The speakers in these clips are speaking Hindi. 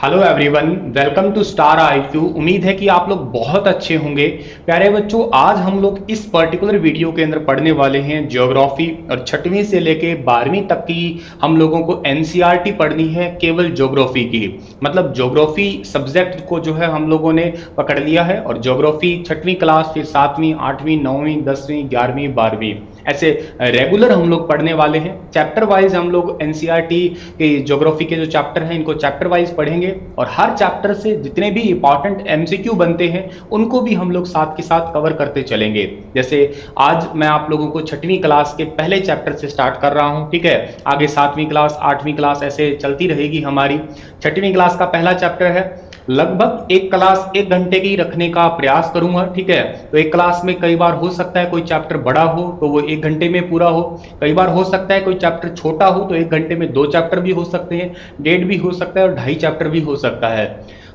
Hello everyone, welcome to star IQ. उम्मीद है कि आप लोग बहुत अच्छे होंगे। प्यारे बच्चों, आज हम लोग इस पर्टिकुलर वीडियो के अंदर पढ़ने वाले हैं ज्योग्राफी और छठवीं से लेके 12वीं तक की हम लोगों को एनसीईआरटी पढ़नी है केवल ज्योग्राफी की। मतलब ज्योग्राफी सब्जेक्ट को जो है हम लोगों ने पकड़ लिया है और ज्योग्राफी छठवीं क्लास, फिर 7वीं, 8वीं, 9वीं, 10वीं, 11वीं, 12वीं ऐसे रेगुलर हम लोग पढ़ने वाले हैं। चैप्टर वाइज हम लोग एनसीईआरटी के ज्योग्राफी के जो चैप्टर हैं इनको चैप्टर वाइज पढ़ेंगे और हर चैप्टर से जितने भी इंपॉर्टेंट एमसीक्यू बनते हैं उनको भी हम लोग साथ के साथ कवर करते चलेंगे। जैसे आज मैं आप लोगों को छठवीं क्लास के पहले चैप्टर से स्टार्ट कर रहा हूं, ठीक है। आगे 7वीं क्लास, 8वीं क्लास ऐसे चलती रहेगी हमारी। छठवीं क्लास का पहला चैप्टर है। लगभग एक क्लास 1 घंटे की रखने का प्रयास करूंगा, ठीक है। तो एक क्लास में कई बार हो सकता है कोई चैप्टर बड़ा हो तो वो 1 घंटे में पूरा हो, कई बार हो सकता है कोई चैप्टर छोटा हो तो 1 घंटे में 2 चैप्टर भी हो सकते हैं, 1.5 भी हो सकता है और 2.5 चैप्टर भी हो सकता है।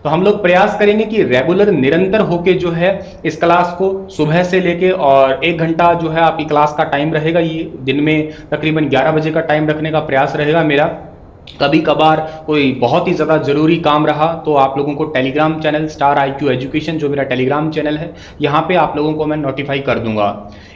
तो हम लोग प्रयास करेंगे कि रेगुलर निरंतर होके जो है इस क्लास को सुबह से लेके और 1 घंटा जो है आपकी क्लास का टाइम रहेगा। ये दिन में तकरीबन 11 बजे का टाइम रखने का प्रयास रहेगा मेरा। कभी कभार कोई बहुत ही ज़्यादा ज़रूरी काम रहा तो आप लोगों को Telegram channel star IQ education, जो मेरा टेलीग्राम चैनल है, यहाँ पे आप लोगों को मैं नोटिफाई कर दूंगा।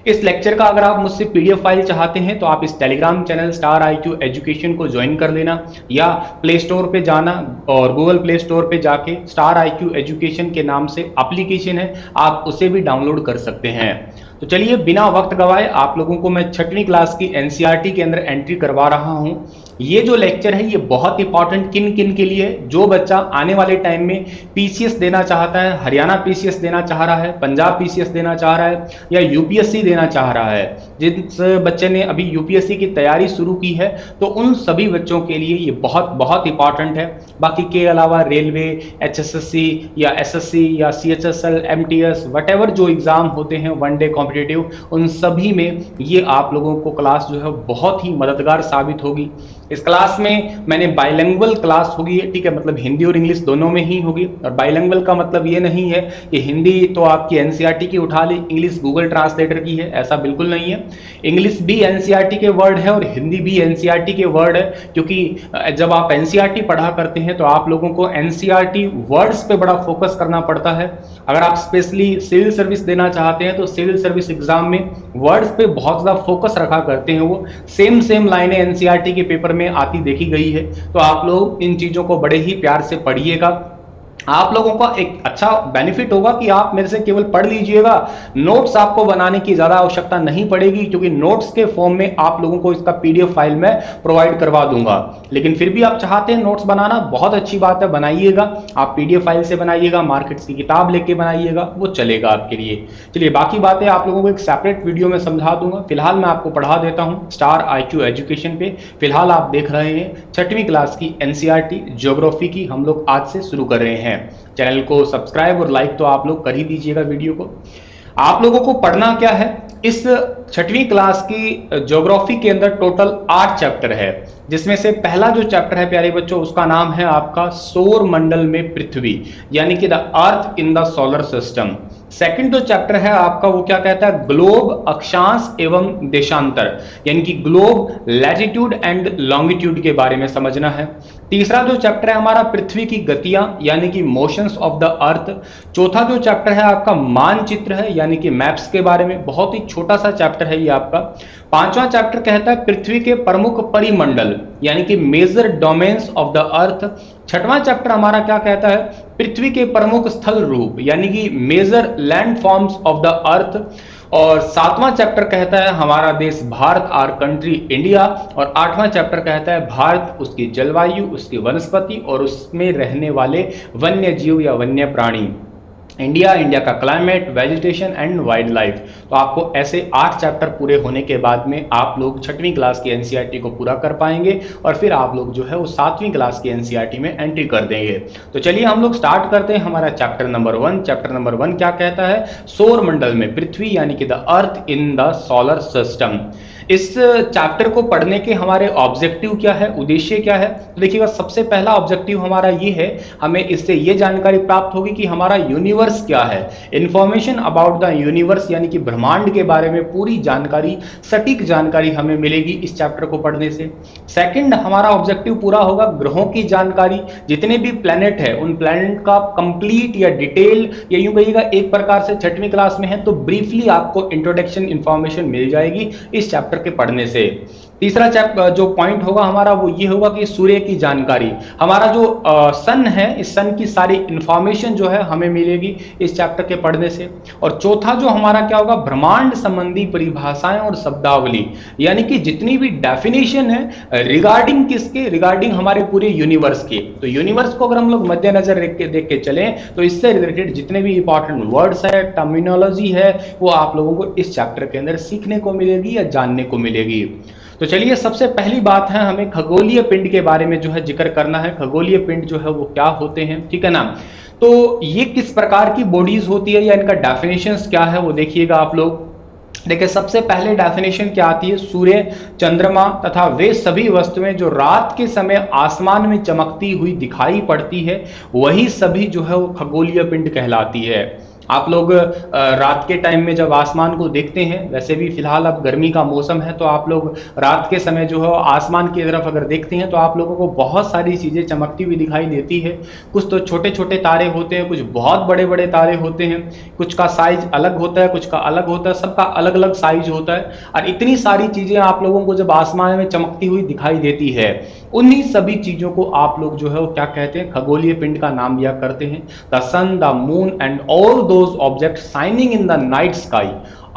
इस लेक्चर का अगर आप मुझसे पीडीएफ फाइल चाहते हैं तो आप इस Telegram channel star IQ education को ज्वाइन कर लेना या प्ले स्टोर पे जाना और गूगल प्ले स्टोर पे जाके स्टार आईक्यू एजुकेशन के नाम से एप्लीकेशन है, आप उसे भी डाउनलोड कर सकते हैं। तो चलिए बिना वक्त गवाए आप लोगों को मैं छठवीं क्लास की एनसीईआरटी के अंदर एंट्री करवा रहा हूं। ये जो लेक्चर है ये बहुत इंपॉर्टेंट किन किन के लिए, जो बच्चा आने वाले टाइम में पीसीएस देना चाहता है, हरियाणा पीसीएस देना चाह रहा है, पंजाब पीसीएस देना चाह रहा है या यूपीएससी देना चाह रहा है। जिस बच्चे ने अभी यूपीएससी की तैयारी शुरू की है तो उन सभी बच्चों के लिए ये बहुत बहुत इंपॉर्टेंट है। बाकी के अलावा रेलवे, एचएसएससी या एसएससी या सीएचएसएल, एमटीएस, वटेवर जो एग्जाम होते हैं वनडे कॉम्पिटिटिव, उन सभी में ये आप लोगों को क्लास जो है बहुत ही मददगार साबित होगी। इस क्लास में मैंने बाइलिंगुअल क्लास होगी, ठीक है, मतलब हिंदी और इंग्लिश दोनों में ही होगी। और बाइलिंगुअल का मतलब ये नहीं है कि हिंदी तो आपकी एनसीईआरटी की उठा ली, इंग्लिश गूगल ट्रांसलेटर की है, ऐसा बिल्कुल नहीं है। इंग्लिश भी एनसीईआरटी के वर्ड है और हिंदी भी एनसीईआरटी के वर्ड है, क्योंकि जब आप एनसीईआरटी पढ़ा करते हैं तो आप लोगों को एनसीईआरटी वर्ड्स पे बड़ा फोकस करना पड़ता है। अगर आप स्पेशली सिविल सर्विस देना चाहते हैं तो सिविल सर्विस एग्जाम में वर्ड्स पे बहुत ज्यादा फोकस रखा करते हैं। वो सेम लाइनें एनसीईआरटी के पेपर में आती देखी गई है। तो आप लोग इन चीजों को बड़े ही प्यार से पढ़िएगा। आप लोगों का एक अच्छा बेनिफिट होगा कि आप मेरे से केवल पढ़ लीजिएगा, नोट्स आपको बनाने की ज्यादा आवश्यकता नहीं पड़ेगी, क्योंकि नोट्स के फॉर्म में आप लोगों को इसका पीडीएफ फाइल में प्रोवाइड करवा दूंगा। लेकिन फिर भी आप चाहते हैं नोट्स बनाना, बहुत अच्छी बात है, बनाइएगा। आप पीडीएफ फाइल से बनाइएगा, मार्केट्स की किताब लेके बनाइएगा, वो चलेगा आपके लिए। चलिए बाकी बातें आप लोगों को एक सेपरेट वीडियो में समझा दूंगा। फिलहाल मैं आपको पढ़ा देता हूं स्टार आईक्यू एजुकेशन पे। फिलहाल आप देख रहे हैं छठवीं क्लास की एनसीईआरटी ज्योग्राफी की, हम लोग आज से शुरू कर रहे हैं। चैनल को सब्सक्राइब और लाइक तो आप लोग कर ही दीजिएगा वीडियो को। आप लोगों को पढ़ना क्या है, इस छठवीं क्लास की ज्योग्राफी के अंदर टोटल 8 चैप्टर है, जिसमें से पहला जो चैप्टर है प्यारे बच्चों उसका नाम है आपका सौर मंडल में पृथ्वी, यानी कि the earth in the solar system. Second जो चैप्टर है आपका वो क्या कहता है, ग्लोब, अक्षांश एवं देशांतर, यानी कि ग्लोब, लैटिट्यूड एंड लॉन्गिट्यूड के बारे में समझना है। तीसरा जो चैप्टर है हमारा पृथ्वी की गतियां, यानी कि मोशंस ऑफ द अर्थ। चौथा जो चैप्टर है आपका मानचित्र है, यानी कि मैप्स के बारे में, बहुत ही छोटा सा चैप्टर है ये आपका। पांचवा चैप्टर कहता है पृथ्वी के प्रमुख परिमंडल, यानी कि major domains of the earth. छठवां चैप्टर हमारा क्या कहता है, पृथ्वी के प्रमुख स्थल रूप, यानी कि major land forms of the earth. और सातवां चैप्टर कहता है हमारा देश भारत, आर कंट्री इंडिया। और आठवां चैप्टर कहता है भारत, उसकी जलवायु, उसकी वनस्पति और उसमें रहने वाले वन्य जीव या वन्य प्राणी। इंडिया का climate, vegetation and wild life. तो आपको ऐसे 8 चैप्टर पूरे होने के बाद में आप लोग छठवीं क्लास की एनसीईआरटी को पूरा कर पाएंगे और फिर आप लोग जो है वो 7वीं क्लास की एनसीईआरटी में एंट्री कर देंगे। तो चलिए हम लोग स्टार्ट करते हैं हमारा चैप्टर नंबर 1। चैप्टर नंबर 1 क्या कहता है, सौर मंडल में पृथ्वी, यानी कि the earth in the solar system. इस चैप्टर को पढ़ने के हमारे ऑब्जेक्टिव क्या है, उद्देश्य क्या है? तो देखिएगा, सबसे पहला ऑब्जेक्टिव हमारा ये है, हमें इससे ये जानकारी प्राप्त होगी कि हमारा यूनिवर्स क्या है। इंफॉर्मेशन अबाउट द यूनिवर्स यानी कि ब्रह्मांड के बारे में पूरी जानकारी, सटीक जानकारी हमें मिलेगी इस चैप्टर को पढ़ने से। सेकंड, हमारा ऑब्जेक्टिव पूरा होगा ग्रहों की जानकारी, जितने भी प्लैनेट है उन प्लैनेट का कंप्लीट या डिटेल, या यूं कहिएगा एक प्रकार से छठवीं क्लास में है तो ब्रीफली आपको इंट्रोडक्शन इंफॉर्मेशन मिल जाएगी इस चैप्टर के पढ़ने से। तीसरा चैप्टर जो पॉइंट होगा हमारा वो ये होगा कि सूर्य की जानकारी, हमारा जो सन है, इस सन की सारी इंफॉर्मेशन जो है हमें मिलेगी इस चैप्टर के पढ़ने से। और चौथा जो हमारा क्या होगा, ब्रह्मांड संबंधी परिभाषाएं और शब्दावली, यानी कि जितनी भी डेफिनेशन है रिगार्डिंग किसके, रिगार्डिंग हमारे पूरे यूनिवर्स के। तो यूनिवर्स को अगर हम लोग मद्देनजर देख के चलें तो इससे रिलेटेड जितने भी इंपॉर्टेंट वर्ड्स है, टर्मिनोलॉजी है, वो आप लोगों को इस चैप्टर के अंदर सीखने को मिलेगी या जानने को मिलेगी। तो चलिए, सबसे पहली बात है, हमें खगोलीय पिंड के बारे में जो है जिक्र करना है। खगोलीय पिंड जो है वो क्या होते हैं, ठीक है ना। तो ये किस प्रकार की बॉडीज होती है या इनका डेफिनेशंस क्या है वो देखिएगा आप लोग। देखिए, सबसे पहले डेफिनेशन क्या आती है, सूर्य, चंद्रमा तथा वे सभी वस्तुएं जो रात के समय आसमान में चमकती हुई दिखाई पड़ती है, वही सभी जो है वो खगोलीय पिंड कहलाती है। आप लोग रात के टाइम में जब आसमान को देखते हैं, वैसे भी फिलहाल अब गर्मी का मौसम है तो आप लोग रात के समय जो है आसमान की तरफ अगर देखते हैं तो आप लोगों को बहुत सारी चीज़ें चमकती हुई दिखाई देती है। कुछ तो छोटे छोटे तारे होते हैं, कुछ बहुत बड़े बड़े तारे होते हैं, कुछ का साइज अलग होता है, कुछ का अलग होता है, सबका अलग अलग साइज होता है। और इतनी सारी चीज़ें आप लोगों को जब आसमान में चमकती हुई दिखाई देती है, उन्हीं सभी चीज़ों को आप लोग जो है वो क्या कहते हैं, खगोलीय पिंड का नाम दिया करते हैं। The sun, the moon and all those objects shining in the night sky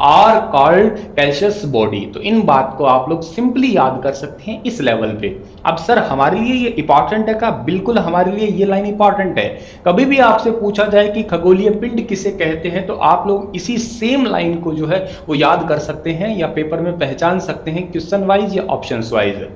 are called gaseous body। तो इन बात को आप लोग सिंपली याद कर सकते हैं इस लेवल पे। अब सर हमारे लिए ये इंपॉर्टेंट है क्या? बिल्कुल हमारे लिए ये लाइन इंपॉर्टेंट है। कभी भी आपसे पूछा जाए कि खगोलीय पिंड किसे कहते हैं तो आप लोग इसी सेम लाइन को जो है वो याद कर सकते हैं या पेपर में पहचान सकते हैं क्वेश्चन वाइज या ऑप्शन वाइज।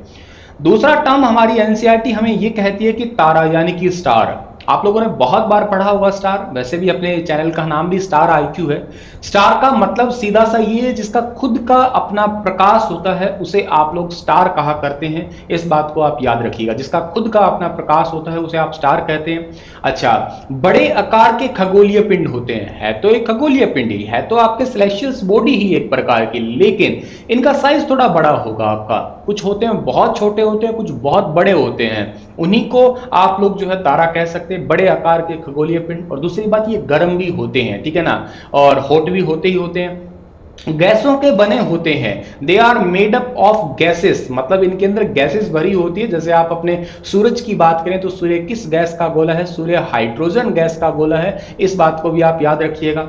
दूसरा टर्म हमारी एनसीईआरटी हमें ये कहती है कि तारा यानी कि स्टार। आप लोगों ने बहुत बार पढ़ा होगा स्टार, वैसे भी अपने चैनल का नाम भी स्टार आईक्यू है। स्टार का मतलब सीधा सा ये है, जिसका खुद का अपना प्रकाश होता है उसे आप लोग स्टार कहा करते हैं। इस बात को आप याद रखिएगा, जिसका खुद का अपना प्रकाश होता है उसे आप स्टार कहते हैं। अच्छा, बड़े आकार के खगोलीय पिंड होते हैं, है तो एक खगोलीय पिंड ही है, तो आपके सेलेस्टियल बॉडी ही एक प्रकार की, लेकिन इनका साइज थोड़ा बड़ा होगा आपका। कुछ होते हैं बहुत छोटे होते हैं, कुछ बहुत बड़े होते हैं, उन्हीं को आप लोग जो है तारा कह सकते हैं, बड़े आकार के खगोलीय पिंड। और दूसरी बात, ये गर्म भी होते हैं, ठीक है ना, और हॉट भी होते ही होते हैं, गैसों के बने होते हैं। They are made up of gases, मतलब इनके अंदर गैसेस भरी होती है। जैसे आप अपने सूरज की बात करें तो सूर्य किस गैस का गोला है? सूर्य हाइड्रोजन गैस का गोला है। इस बात को भी आप याद रखिएगा।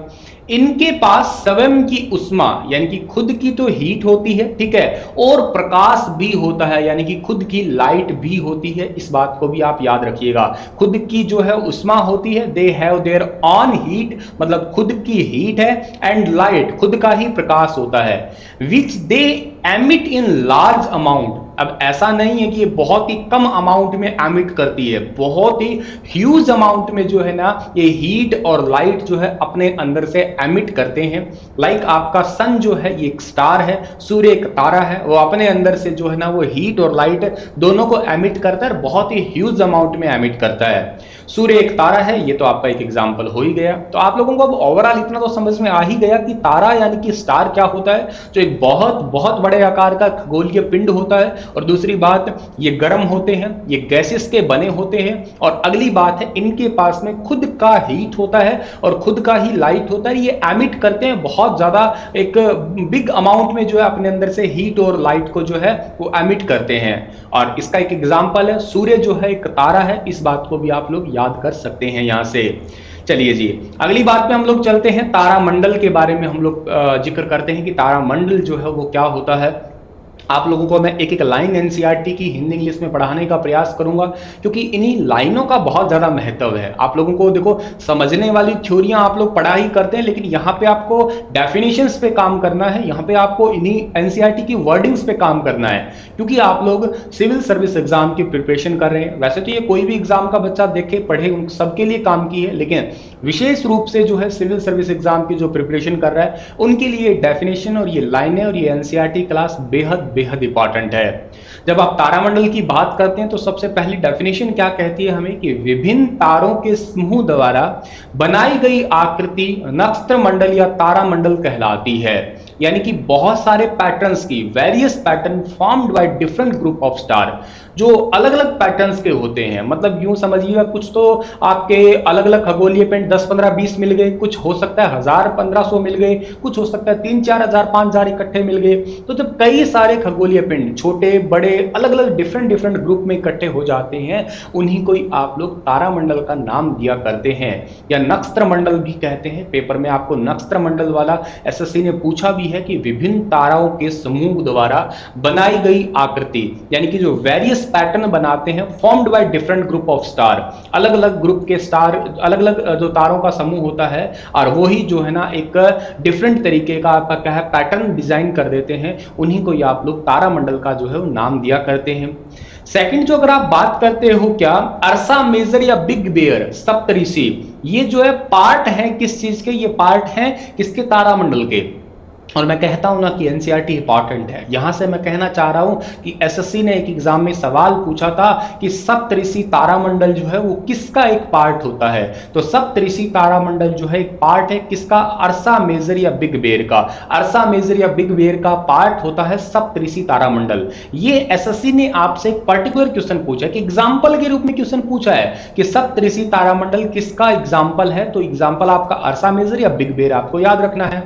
इनके पास स्वयं की उष्मा यानी कि खुद की तो हीट होती है, ठीक है, और प्रकाश भी होता है यानी कि खुद की लाइट भी होती है। इस बात को भी आप याद रखिएगा। खुद की जो है उष्मा होती है, they have their on heat, मतलब खुद की हीट है, एंड लाइट, खुद का ही प्रकाश होता है, which they emit in large amount. अब ऐसा नहीं है कि ये बहुत ही कम अमाउंट में एमिट करती है, बहुत ही ह्यूज अमाउंट में जो है ना ये हीट और लाइट जो है अपने अंदर से एमिट करते हैं। लाइक आपका सन जो है ये एक स्टार है, सूर्य एक तारा है, वो अपने अंदर से जो है ना वो हीट और लाइट दोनों को एमिट करता है, बहुत ही ह्यूज अमाउंट में एमिट करता है। सूर्य एक तारा है, ये तो आपका एक एग्जाम्पल हो ही गया। तो आप लोगों को अब ओवरऑल इतना तो समझ में आ ही गया कि तारा यानी कि स्टार क्या होता है, जो एक बहुत बहुत बड़े आकार का खगोलीय पिंड होता है। और दूसरी बात, ये गर्म होते हैं, ये गैसेस के बने होते हैं। और अगली बात है, इनके पास में खुद का हीट होता है और खुद का ही लाइट होता है। ये एमिट करते हैं बहुत ज्यादा, एक बिग अमाउंट में जो है अपने अंदर से हीट और लाइट को जो है वो एमिट करते हैं। और इसका एक एग्जाम्पल है सूर्य जो है एक तारा है। इस बात को भी आप लोग याद कर सकते हैं यहां से। चलिए जी, अगली बात पे हम लोग चलते हैं, तारामंडल के बारे में हम लोग जिक्र करते हैं कि तारामंडल जो है वो क्या होता है। आप लोगों को मैं एक एक लाइन एनसीईआरटी की हिंदी इंग्लिश में पढ़ाने का प्रयास करूंगा, क्योंकि इन्हीं लाइनों का बहुत ज़्यादा महत्व है। आप लोगों को देखो, समझने वाली थ्योरियां आप लोग पढ़ा ही करते हैं, लेकिन यहाँ पे आपको डेफिनेशंस पे काम करना है, यहाँ पे आपको इन्हीं एनसीईआरटी की वर्डिंग्स पे काम करना है, क्योंकि आप लोग सिविल सर्विस एग्जाम की प्रिपरेशन कर रहे हैं। वैसे तो ये कोई भी एग्जाम का बच्चा देखे पढ़े उन सबके लिए काम की है, लेकिन विशेष रूप से जो है सिविल सर्विस एग्जाम की जो प्रिपरेशन कर रहा है उनके लिए डेफिनेशन और ये लाइनें और ये एनसीईआरटी क्लास बेहद बेहद इंपॉर्टेंट है। जब आप तारामंडल की बात करते हैं तो सबसे पहली डेफिनेशन क्या कहती है हमें कि विभिन्न तारों के समूह द्वारा बनाई गई आकृति नक्षत्र मंडल या तारामंडल कहलाती है। यानी कि बहुत सारे पैटर्न्स की various pattern formed by different group of star, जो अलग अलग पैटर्न्स के होते हैं। मतलब यूं समझिएगा, कुछ तो आपके अलग अलग खगोलीय पिंड 10 15 20 मिल गए, कुछ हो सकता है 1000 1500 मिल गए, कुछ हो सकता है 3 4 हजार 5 हजार इकट्ठे मिल गए। तो जब कई सारे खगोलीय पिंड छोटे बड़े अलग अलग डिफरेंट ग्रुप में इकट्ठे हो जाते हैं, उन्हीं को आप लोग तारामंडल का नाम दिया करते हैं, या नक्षत्र मंडल भी कहते हैं। पेपर में आपको नक्षत्र मंडल वाला एसएससी ने पूछा भी है कि विभिन्न ताराओं के समूह द्वारा बनाई गई आकृति, यानी कि जो वेरियस पैटर्न बनाते हैं formed by different group of star, अलग अलग ग्रुप के स्टार, अलग अलग जो तारों का समूह होता है, और वही जो है ना एक डिफरेंट तरीके का आपका क्या है पैटर्न डिजाइन कर देते हैं, उन्हीं को आप लोग तारामंडल का जो है वो नाम दिया करते हैं। सेकंड जो अगर आप बात करते हो क्या, अर्सा मेजर या बिग बेयर सप्तऋषि, ये जो है पार्ट है किस चीज के, ये पार्ट है किसके, तारामंडल के। और मैं कहता हूं ना कि एनसीईआरटी इंपॉर्टेंट है, यहां से मैं कहना चाह रहा हूं कि एसएससी ने एक एग्जाम में सवाल पूछा था कि सप्तऋषि तारामंडल जो है वो किसका एक पार्ट होता है। तो सप्तऋषि तारामंडल जो है एक पार्ट है किसका, अर्सा मेजर या बिग बेयर का। अर्सा मेजर या बिग बेयर का पार्ट होता है सप्तऋषि तारामंडल। ये एसएससी ने आपसे एक पर्टिकुलर क्वेश्चन पूछा कि एग्जाम्पल के रूप में क्वेश्चन पूछा है कि सप्तऋषि तारामंडल किसका एग्जाम्पल है, तो एग्जाम्पल आपका अर्सा मेजर या बिग बेयर आपको याद रखना है।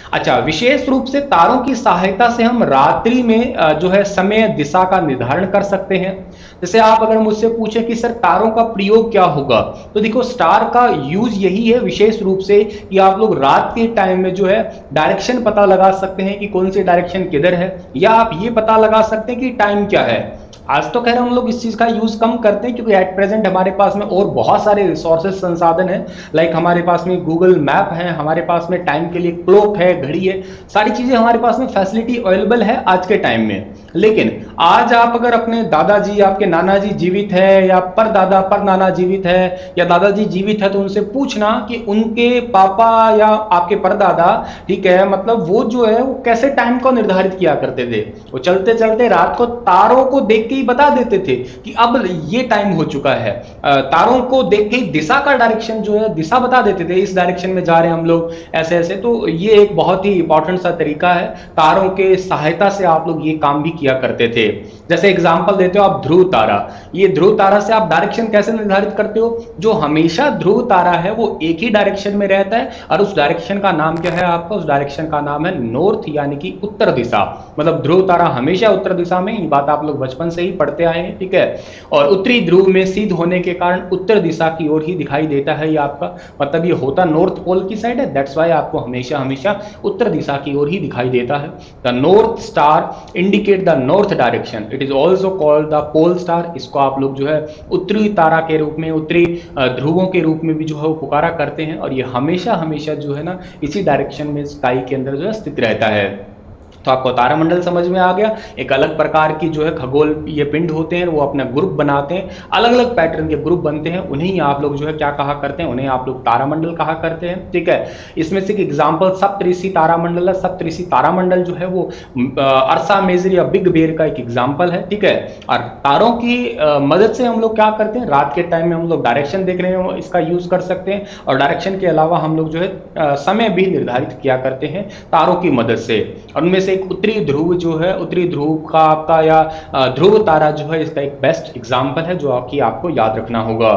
अच्छा, विशेष रूप से तारों की सहायता से हम रात्रि में जो है समय दिशा का निर्धारण कर सकते हैं। जैसे आप अगर मुझसे पूछे कि सर तारों का प्रयोग क्या होगा, तो देखो स्टार का यूज यही है विशेष रूप से कि आप लोग रात के टाइम में जो है डायरेक्शन पता लगा सकते हैं कि कौन सी डायरेक्शन किधर है, या आप ये पता लगा सकते हैं कि टाइम क्या है। आज तो खैर हम लोग इस चीज का यूज कम करते हैं, क्योंकि एट प्रेजेंट हमारे पास में और बहुत सारे रिसोर्सेज संसाधन हैं। लाइक हमारे पास में गूगल मैप है, हमारे पास में टाइम के लिए क्लॉक है, घड़ी है, सारी चीजें हमारे पास में फैसिलिटी अवेलेबल है आज के टाइम में। लेकिन आज आप अगर अपने दादाजी, आपके नाना जी जीवित है, या परदादा पर नाना जीवित है, या दादाजी जीवित है, तो उनसे पूछना कि उनके पापा या आपके परदादा, ठीक है, मतलब वो जो है वो कैसे टाइम को निर्धारित किया करते थे। वो चलते चलते रात को तारों को देख के ही बता देते थे कि अब ये टाइम हो चुका है। तारों को देख के दिशा का डायरेक्शन जो है, दिशा बता देते थे, इस डायरेक्शन में जा रहे हैं हम लोग, ऐसे ऐसे। तो ये एक बहुत ही इंपॉर्टेंट सा तरीका है, तारों के सहायता से आप लोग ये काम भी किया करते थे। जैसे एग्जांपल देते हो आप ध्रुव तारा, ये ध्रुव तारा से आप डायरेक्शन कैसे निर्धारित करते हो, जो हमेशा ध्रुव तारा है वो एक ही डायरेक्शन में रहता है, और उस डायरेक्शन का नाम क्या है आपका, उस डायरेक्शन का नाम है नॉर्थ, यानी कि उत्तर दिशा। मतलब ध्रुव तारा हमेशा उत्तर दिशा में, ये बात आप लोग बचपन से ही पढ़ते आए हैं, ठीक है। और उत्तरी ध्रुव में सिद्ध होने के कारण उत्तर दिशा की ओर ही दिखाई देता है ये आपका, मतलब ये होता नॉर्थ पोल की साइड है, दैट्स वाई आपको हमेशा हमेशा उत्तर दिशा की ओर ही दिखाई देता है। The north star indicate the north direction, it is also called the pole star. इसको आप लोग जो है उत्तरी तारा के रूप में, उत्तरी ध्रुवों के रूप में भी जो है वो पुकारा करते हैं, और ये हमेशा हमेशा जो है ना इसी डायरेक्शन में स्काई के अंदर जो है स्थित रहता है। तो आपको तारामंडल समझ में आ गया। एक अलग प्रकार की जो है खगोल ये पिंड होते हैं, वो अपना ग्रुप बनाते हैं, अलग अलग पैटर्न के ग्रुप बनते हैं, उन्हीं आप लोग जो है क्या कहा करते हैं, उन्हें आप लोग तारामंडल कहा करते हैं, ठीक है। इसमें से एक एग्जांपल सप्तऋषि तारामंडल है। सप्तऋषि तारामंडल जो है वो अर्सा मेजर या बिग बेयर का एक एग्जाम्पल है, ठीक है। और तारों की मदद से हम लोग क्या करते हैं, रात के टाइम में हम लोग डायरेक्शन देख रहे हैं इसका यूज कर सकते हैं, और डायरेक्शन के अलावा हम लोग जो है समय भी निर्धारित किया करते हैं तारों की मदद से। और उनमें से एक उत्तरी ध्रुव जो है, उत्तरी ध्रुव का आपका या ध्रुव तारा जो है, इसका एक बेस्ट एग्जांपल है जो कि आपको याद रखना होगा।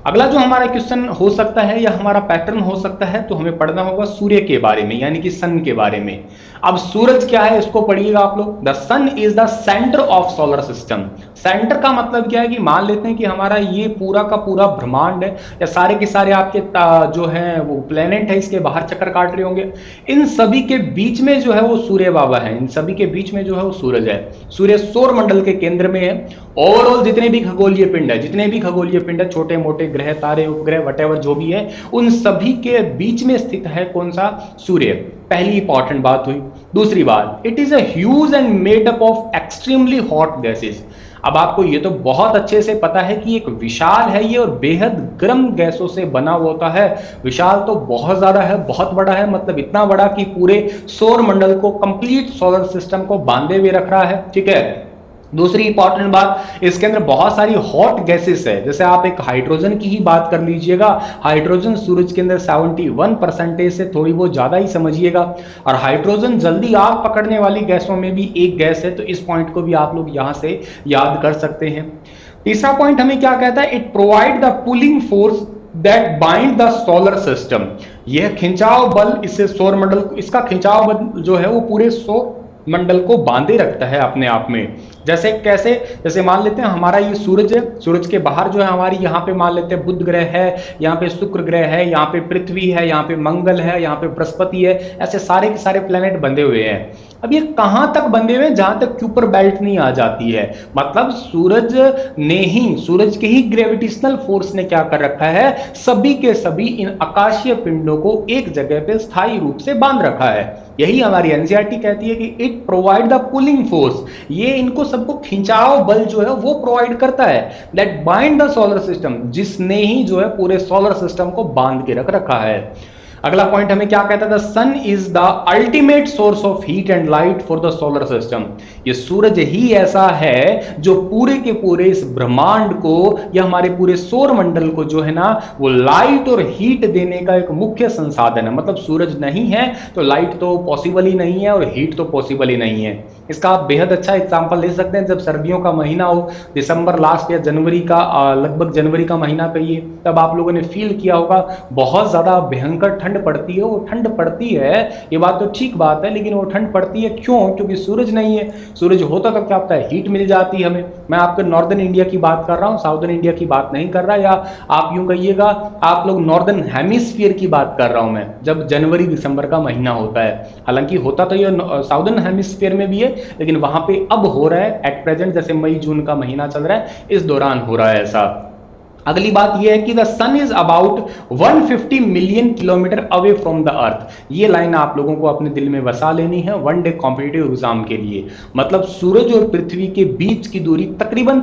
अगला जो हमारा क्वेश्चन हो सकता है या हमारा पैटर्न हो सकता है, तो हमें पढ़ना होगा सूर्य के बारे में, यानी कि सन के बारे में। अब सूरज क्या है इसको पढ़िएगा आप लोग। The sun is the centre of solar system. Centre का मतलब क्या है कि मान लेते हैं कि हमारा ये पूरा का पूरा ब्रह्मांड है या सारे के सारे आपके जो है वो प्लेनेट है इसके बाहर चक्कर काट रहे होंगे, इन सभी के बीच में जो है वो सूर्य बाबा है, इन सभी के बीच में जो है वो सूरज है। सूर्य सौर मंडल के केंद्र में है। ओवरऑल जितने भी खगोलीय पिंड है, जितने भी खगोलीय पिंड है, छोटे मोटे ग्रह तारे उपग्रह वटेवर जो भी है, उन सभी के बीच में स्थित है कौन सा? सूर्य। पहली इंपॉर्टेंट बात हुई। दूसरी बात, it is a huge and made up of extremely hot gases. अब आपको ये तो बहुत अच्छे से पता है कि एक विशाल है ये और बेहद गर्म गैसों से बना हुआ होता है। विशाल तो बहुत ज्यादा है, बहुत बड़ा है, मतलब इतना बड़ा कि पूरे सौर मंडल को, कंप्लीट सोलर सिस्टम को बांधे हुए रख रहा है। ठीक है। दूसरी इंपॉर्टेंट बात, इसके अंदर बहुत सारी हॉट गैसेस है। जैसे आप एक हाइड्रोजन की ही बात कर लीजिएगा, हाइड्रोजन सूरज के अंदर 71% से थोड़ी बहुत ज्यादा ही समझिएगा। और हाइड्रोजन जल्दी आग पकड़ने वाली गैसों में भी एक गैस है, तो इस पॉइंट को भी आप लोग यहां से याद कर सकते हैं। तीसरा पॉइंट हमें क्या कहता है? It provide the pulling force that bind the solar system. यह खिंचाव बल इससे सौर मंडल, इसका खिंचाव बल जो है वो पूरे सौर मंडल को बांधे रखता है अपने आप में। जैसे कैसे? जैसे मान लेते हैं हमारा ये सूरज है, सूरज के बाहर जो है हमारी यहाँ पे मान लेते हैं बुध ग्रह है, यहाँ पे शुक्र ग्रह है, यहाँ पे पृथ्वी है, यहाँ पे मंगल है, यहाँ पे बृहस्पति है, ऐसे सारे के सारे प्लेनेट बंधे हुए हैं। अब ये कहां तक बंधे हुए हैं? जहां तक क्यूपर बेल्ट नहीं आ जाती है। मतलब सूरज ने ही, सूरज के ही ग्रेविटेशनल फोर्स ने क्या कर रखा है? सभी के सभी इन आकाशीय पिंडों को एक जगह पे स्थायी रूप से बांध रखा है। यही हमारी एनसीईआरटी कहती है कि it provide the pulling force. ये इनको सबको खिंचाव बल जो है वो प्रोवाइड करता है, that bind the solar system, जिसने ही जो है पूरे सोलर सिस्टम को बांध के रख रखा है। अगला पॉइंट हमें क्या कहता है? The sun is the ultimate source of heat and light for the solar system. ये सूरज ही ऐसा है जो पूरे के पूरे इस ब्रह्मांड को या हमारे पूरे सौर मंडल को जो है ना वो लाइट और हीट देने का एक मुख्य संसाधन है। मतलब सूरज नहीं है तो लाइट तो पॉसिबल ही नहीं है और हीट तो पॉसिबल ही नहीं है। इसका आप बेहद अच्छा एग्जाम्पल ले सकते हैं। जब सर्दियों का महीना हो, दिसंबर लास्ट या जनवरी का लगभग जनवरी का महीना कहिए, तब आप लोगों ने फील किया होगा बहुत ज्यादा भयंकर ठंड पड़ती है। वो ठंड पड़ती है, ये बात तो ठीक बात है, लेकिन वो ठंड पड़ती है क्यों? क्योंकि सूरज नहीं है। सूरज होता तो क्या होता है? हीट मिल जाती है हमें। मैं आपके नॉर्दर्न इंडिया की बात कर रहा हूँ, साउदर्न इंडिया की बात नहीं कर रहा, या आप यूं कहिएगा आप लोग नॉर्दर्न हेमिस्फीयर की बात कर रहा हूं मैं, जब जनवरी दिसंबर का महीना होता है। हालांकि होता तो ये साउदर्न हेमिस्फीयर में भी है, लेकिन वहां पे अब हो रहा है एट प्रेजेंट, जैसे मई जून का महीना चल रहा है, इस दौरान हो रहा है ऐसा। अगली बात यह है कि the sun is about 150 million kilometre away from the earth. ये लाइन आप लोगों को अपने दिल में बसा लेनी है वन डे कॉम्पिटिटिव एग्जाम के लिए। मतलब सूरज और पृथ्वी के बीच की दूरी तकरीबन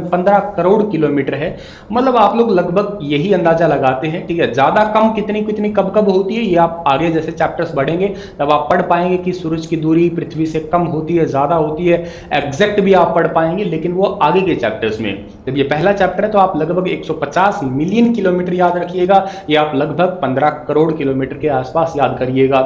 15 करोड़ किलोमीटर है। मतलब आप लोग लगभग यही अंदाजा लगाते हैं, ठीक है। ज्यादा कम कितनी कितनी कब कब होती है, ये आप आगे जैसे चैप्टर्स बढ़ेंगे तब आप पढ़ पाएंगे कि सूरज की दूरी पृथ्वी से कम होती है, ज्यादा होती है, एग्जैक्ट भी आप पढ़ पाएंगे, लेकिन वो आगे के चैप्टर्स में। जब ये पहला चैप्टर है तो आप लगभग 150 मिलियन किलोमीटर याद रखिएगा, या आप लगभग 15 करोड़ किलोमीटर के आसपास याद करिएगा।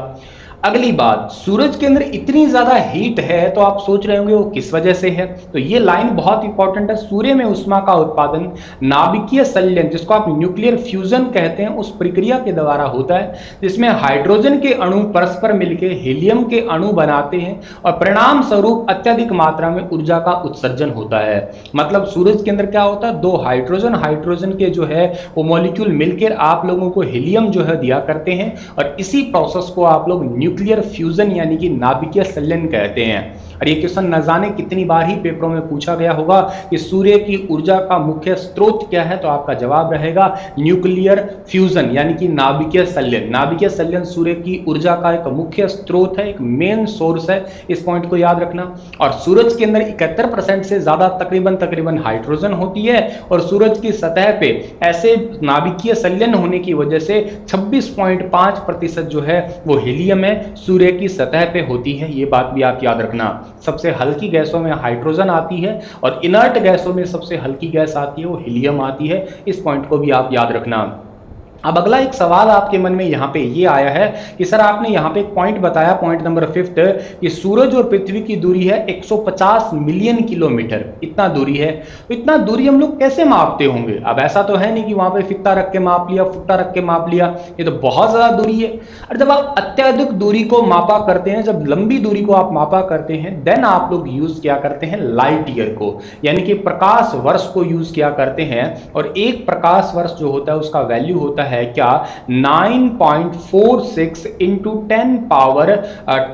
अगली बात, सूरज के अंदर इतनी ज्यादा हीट है तो आप सोच रहे होंगे वो किस वजह से है। तो ये लाइन बहुत इंपॉर्टेंट है। सूर्य में उष्मा का उत्पादन नाभिकीय संलयन, जिसको आप न्यूक्लियर फ्यूजन कहते हैं, उस प्रक्रिया के द्वारा होता है, जिसमें हाइड्रोजन के अणु परस्पर मिलकर हीलियम के अणु बनाते हैं और परिणाम स्वरूप अत्यधिक मात्रा में ऊर्जा का उत्सर्जन होता है। मतलब सूरज के अंदर क्या होता है, दो हाइड्रोजन के जो है वो मॉलिक्यूल मिलकर आप लोगों को हीलियम जो है दिया करते हैं, और इसी प्रोसेस को आप लोग न्यूक्लियर फ्यूजन यानी कि नाभिकीय संलयन कहते हैं। और ये क्वेश्चन न जाने कितनी बार ही पेपरों में पूछा गया होगा कि सूर्य की ऊर्जा का मुख्य स्रोत क्या है, तो आपका जवाब रहेगा न्यूक्लियर फ्यूजन यानी कि नाभिकीय संलयन। नाभिकीय संलयन सूर्य की ऊर्जा का एक मुख्य स्रोत है, एक मेन सोर्स है, इस पॉइंट को याद रखना। और सूरज के अंदर 71% से ज्यादा तकरीबन हाइड्रोजन होती है, और सूरज की सतह पे ऐसे नाभिकीय संलयन होने की वजह से 26.5% जो है वो हीलियम है सूर्य की सतह पे होती है। ये बात भी आप याद रखना। सबसे हल्की गैसों में हाइड्रोजन आती है और इनर्ट गैसों में सबसे हल्की गैस आती है वो हीलियम आती है। इस पॉइंट को भी आप याद रखना। अब अगला एक सवाल आपके मन में यहाँ पे ये आया है कि सर आपने यहाँ पे एक पॉइंट बताया, पॉइंट नंबर 5 कि सूरज और पृथ्वी की दूरी है 150 मिलियन किलोमीटर, इतना दूरी है। तो इतना दूरी हम लोग कैसे मापते होंगे? अब ऐसा तो है नहीं कि वहां पे फित्ता रख के माप लिया, फुट्टा रख के माप लिया, ये तो बहुत ज्यादा दूरी है। और जब आप अत्यधिक दूरी को मापा करते हैं, जब लंबी दूरी को आप मापा करते हैं, देन आप लोग यूज किया करते हैं लाइट ईयर को, यानी कि प्रकाश वर्ष को यूज किया करते हैं। और एक प्रकाश वर्ष जो होता है उसका वैल्यू होता है क्या, 9.46 इंटू 10 पावर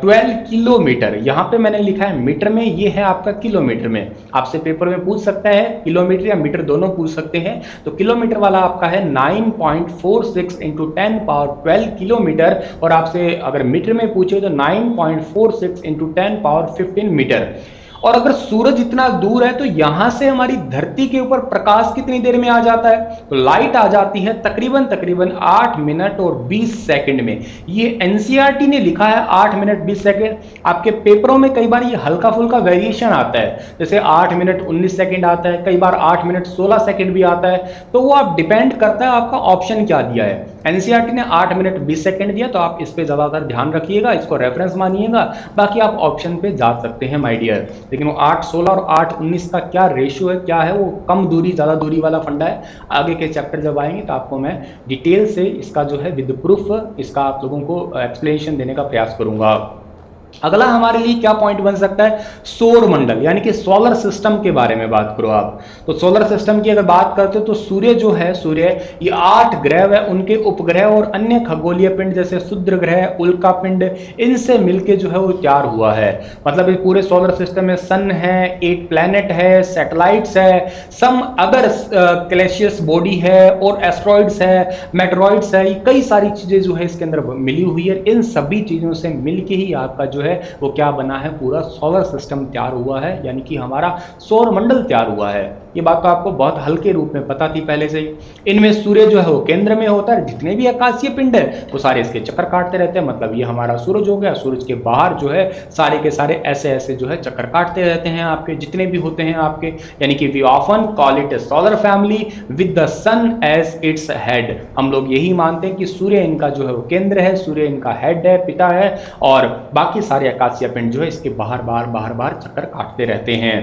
12 किलोमीटर। यहां पे मैंने लिखा है मीटर में, ये है आपका किलोमीटर में। आपसे पेपर में पूछ सकता है किलोमीटर या मीटर, दोनों पूछ सकते हैं। तो किलोमीटर वाला आपका है 9.46 इंटू 10 पावर 12 किलोमीटर, और आपसे अगर मीटर में पूछे तो 9.46 इंटू 10 पावर 15 मीटर। और अगर सूरज इतना दूर है तो यहां से हमारी धरती के ऊपर प्रकाश कितनी देर में आ जाता है? तो लाइट आ जाती है तकरीबन 8 मिनट और 20 सेकंड में। ये एनसीईआरटी ने लिखा है 8 मिनट 20 सेकंड। आपके पेपरों में कई बार ये हल्का फुल्का वेरिएशन आता है, जैसे 8 मिनट 19 सेकंड आता है, कई बार 8 मिनट 16 सेकंड भी आता है। तो वो आप डिपेंड करता है आपका ऑप्शन क्या दिया है। एनसीईआरटी ने 8 मिनट 20 सेकंड दिया, तो आप इस पे ज्यादातर ध्यान रखिएगा, इसको रेफरेंस मानिएगा। बाकी आप ऑप्शन पे जा सकते हैं माय डियर। लेकिन वो 8-16 और 8-19 का क्या रेशियो है, क्या है, वो कम दूरी ज्यादा दूरी वाला फंडा है। आगे के चैप्टर जब आएंगे तो आपको मैं डिटेल से इसका जो है विद प्रूफ इसका आप लोगों को एक्सप्लेनेशन देने का प्रयास करूंगा। अगला हमारे लिए क्या पॉइंट बन सकता है, सौर मंडल, यानी कि सोलर सिस्टम के बारे में बात करो आप। तो सोलर सिस्टम की अगर बात करते हो तो सूर्य जो है, सूर्य ये 8 ग्रह है, उनके उपग्रह और अन्य खगोलीय पिंड जैसे क्षुद्र ग्रह, उल्का पिंड, इनसे मिलके जो है वो तैयार हुआ है। मतलब इस पूरे सोलर सिस्टम में सन है, 8 प्लैनेट है, सैटेलाइट्स है, सम अदर कैलेशियस बॉडी है, और एस्ट्रॉइड्स है, मेटेरॉइड्स है, कई सारी चीजें जो है इसके अंदर मिली हुई है। इन सभी चीजों से मिलके ही आपका जो है वो क्या बना है, पूरा सोलर सिस्टम तैयार हुआ है, यानी कि हमारा सौर मंडल तैयार हुआ है। ये बात तो आपको बहुत हल्के रूप में पता थी पहले से ही। इनमें सूर्य जो है वो केंद्र में होता है, जितने भी आकाशीय पिंड है वो सारे इसके चक्कर काटते रहते हैं। मतलब ये हमारा सूरज हो गया, सूरज के बाहर जो है सारे के सारे ऐसे ऐसे जो है चक्कर काटते रहते हैं आपके, जितने भी होते हैं आपके, यानी कि we often call it a solar family with the sun as its head. हम लोग यही मानते हैं कि सूर्य इनका जो है वो केंद्र है, सूर्य इनका हेड है, पिता है, और बाकी सारे आकाशीय पिंड जो है इसके बाहर बाहर चक्कर काटते रहते हैं।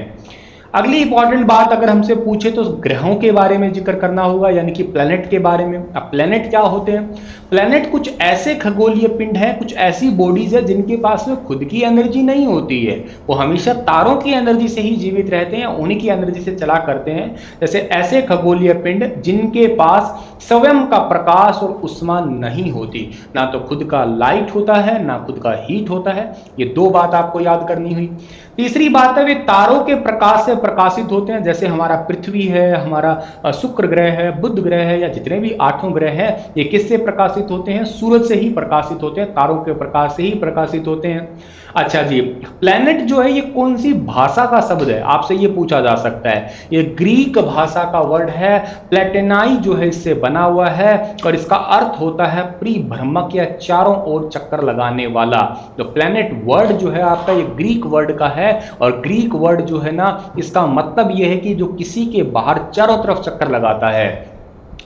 अगली इंपॉर्टेंट बात अगर हमसे पूछे तो ग्रहों के बारे में जिक्र करना होगा, यानी कि प्लैनेट के बारे में। अब प्लैनेट क्या होते हैं? प्लैनेट कुछ ऐसे खगोलीय पिंड है, कुछ ऐसी बॉडीज है जिनके पास में खुद की एनर्जी नहीं होती है, वो हमेशा तारों की एनर्जी से ही जीवित रहते हैं, उन्हीं की एनर्जी से चला करते हैं। जैसे ऐसे खगोलीय पिंड जिनके पास स्वयं का प्रकाश और उष्मा नहीं होती, ना तो खुद का लाइट होता है ना खुद का हीट होता है। ये दो बात आपको याद करनी हुई। तीसरी बात है वे तारों के प्रकाश से प्रकाशित होते हैं, जैसे हमारा पृथ्वी है, हमारा शुक्र ग्रह है, बुध ग्रह है, या जितने भी 8 ग्रह हैं, ये किससे प्रकाशित होते हैं? सूरज से ही प्रकाशित होते हैं, तारों के प्रकाश से ही प्रकाशित होते हैं। अच्छा जी, प्लैनेट जो है ये कौन सी भाषा का शब्द है, आपसे ये पूछा जा सकता है। ये ग्रीक भाषा का वर्ड है, प्लेटेनाई जो है इससे बना हुआ है, और इसका अर्थ होता है परिभ्रमक या चारों ओर चक्कर लगाने वाला। तो प्लैनेट वर्ड जो है आपका ये ग्रीक वर्ड का है, और ग्रीक वर्ड जो है ना इसका मतलब ये है कि जो किसी के बाहर चारों तरफ चक्कर लगाता है।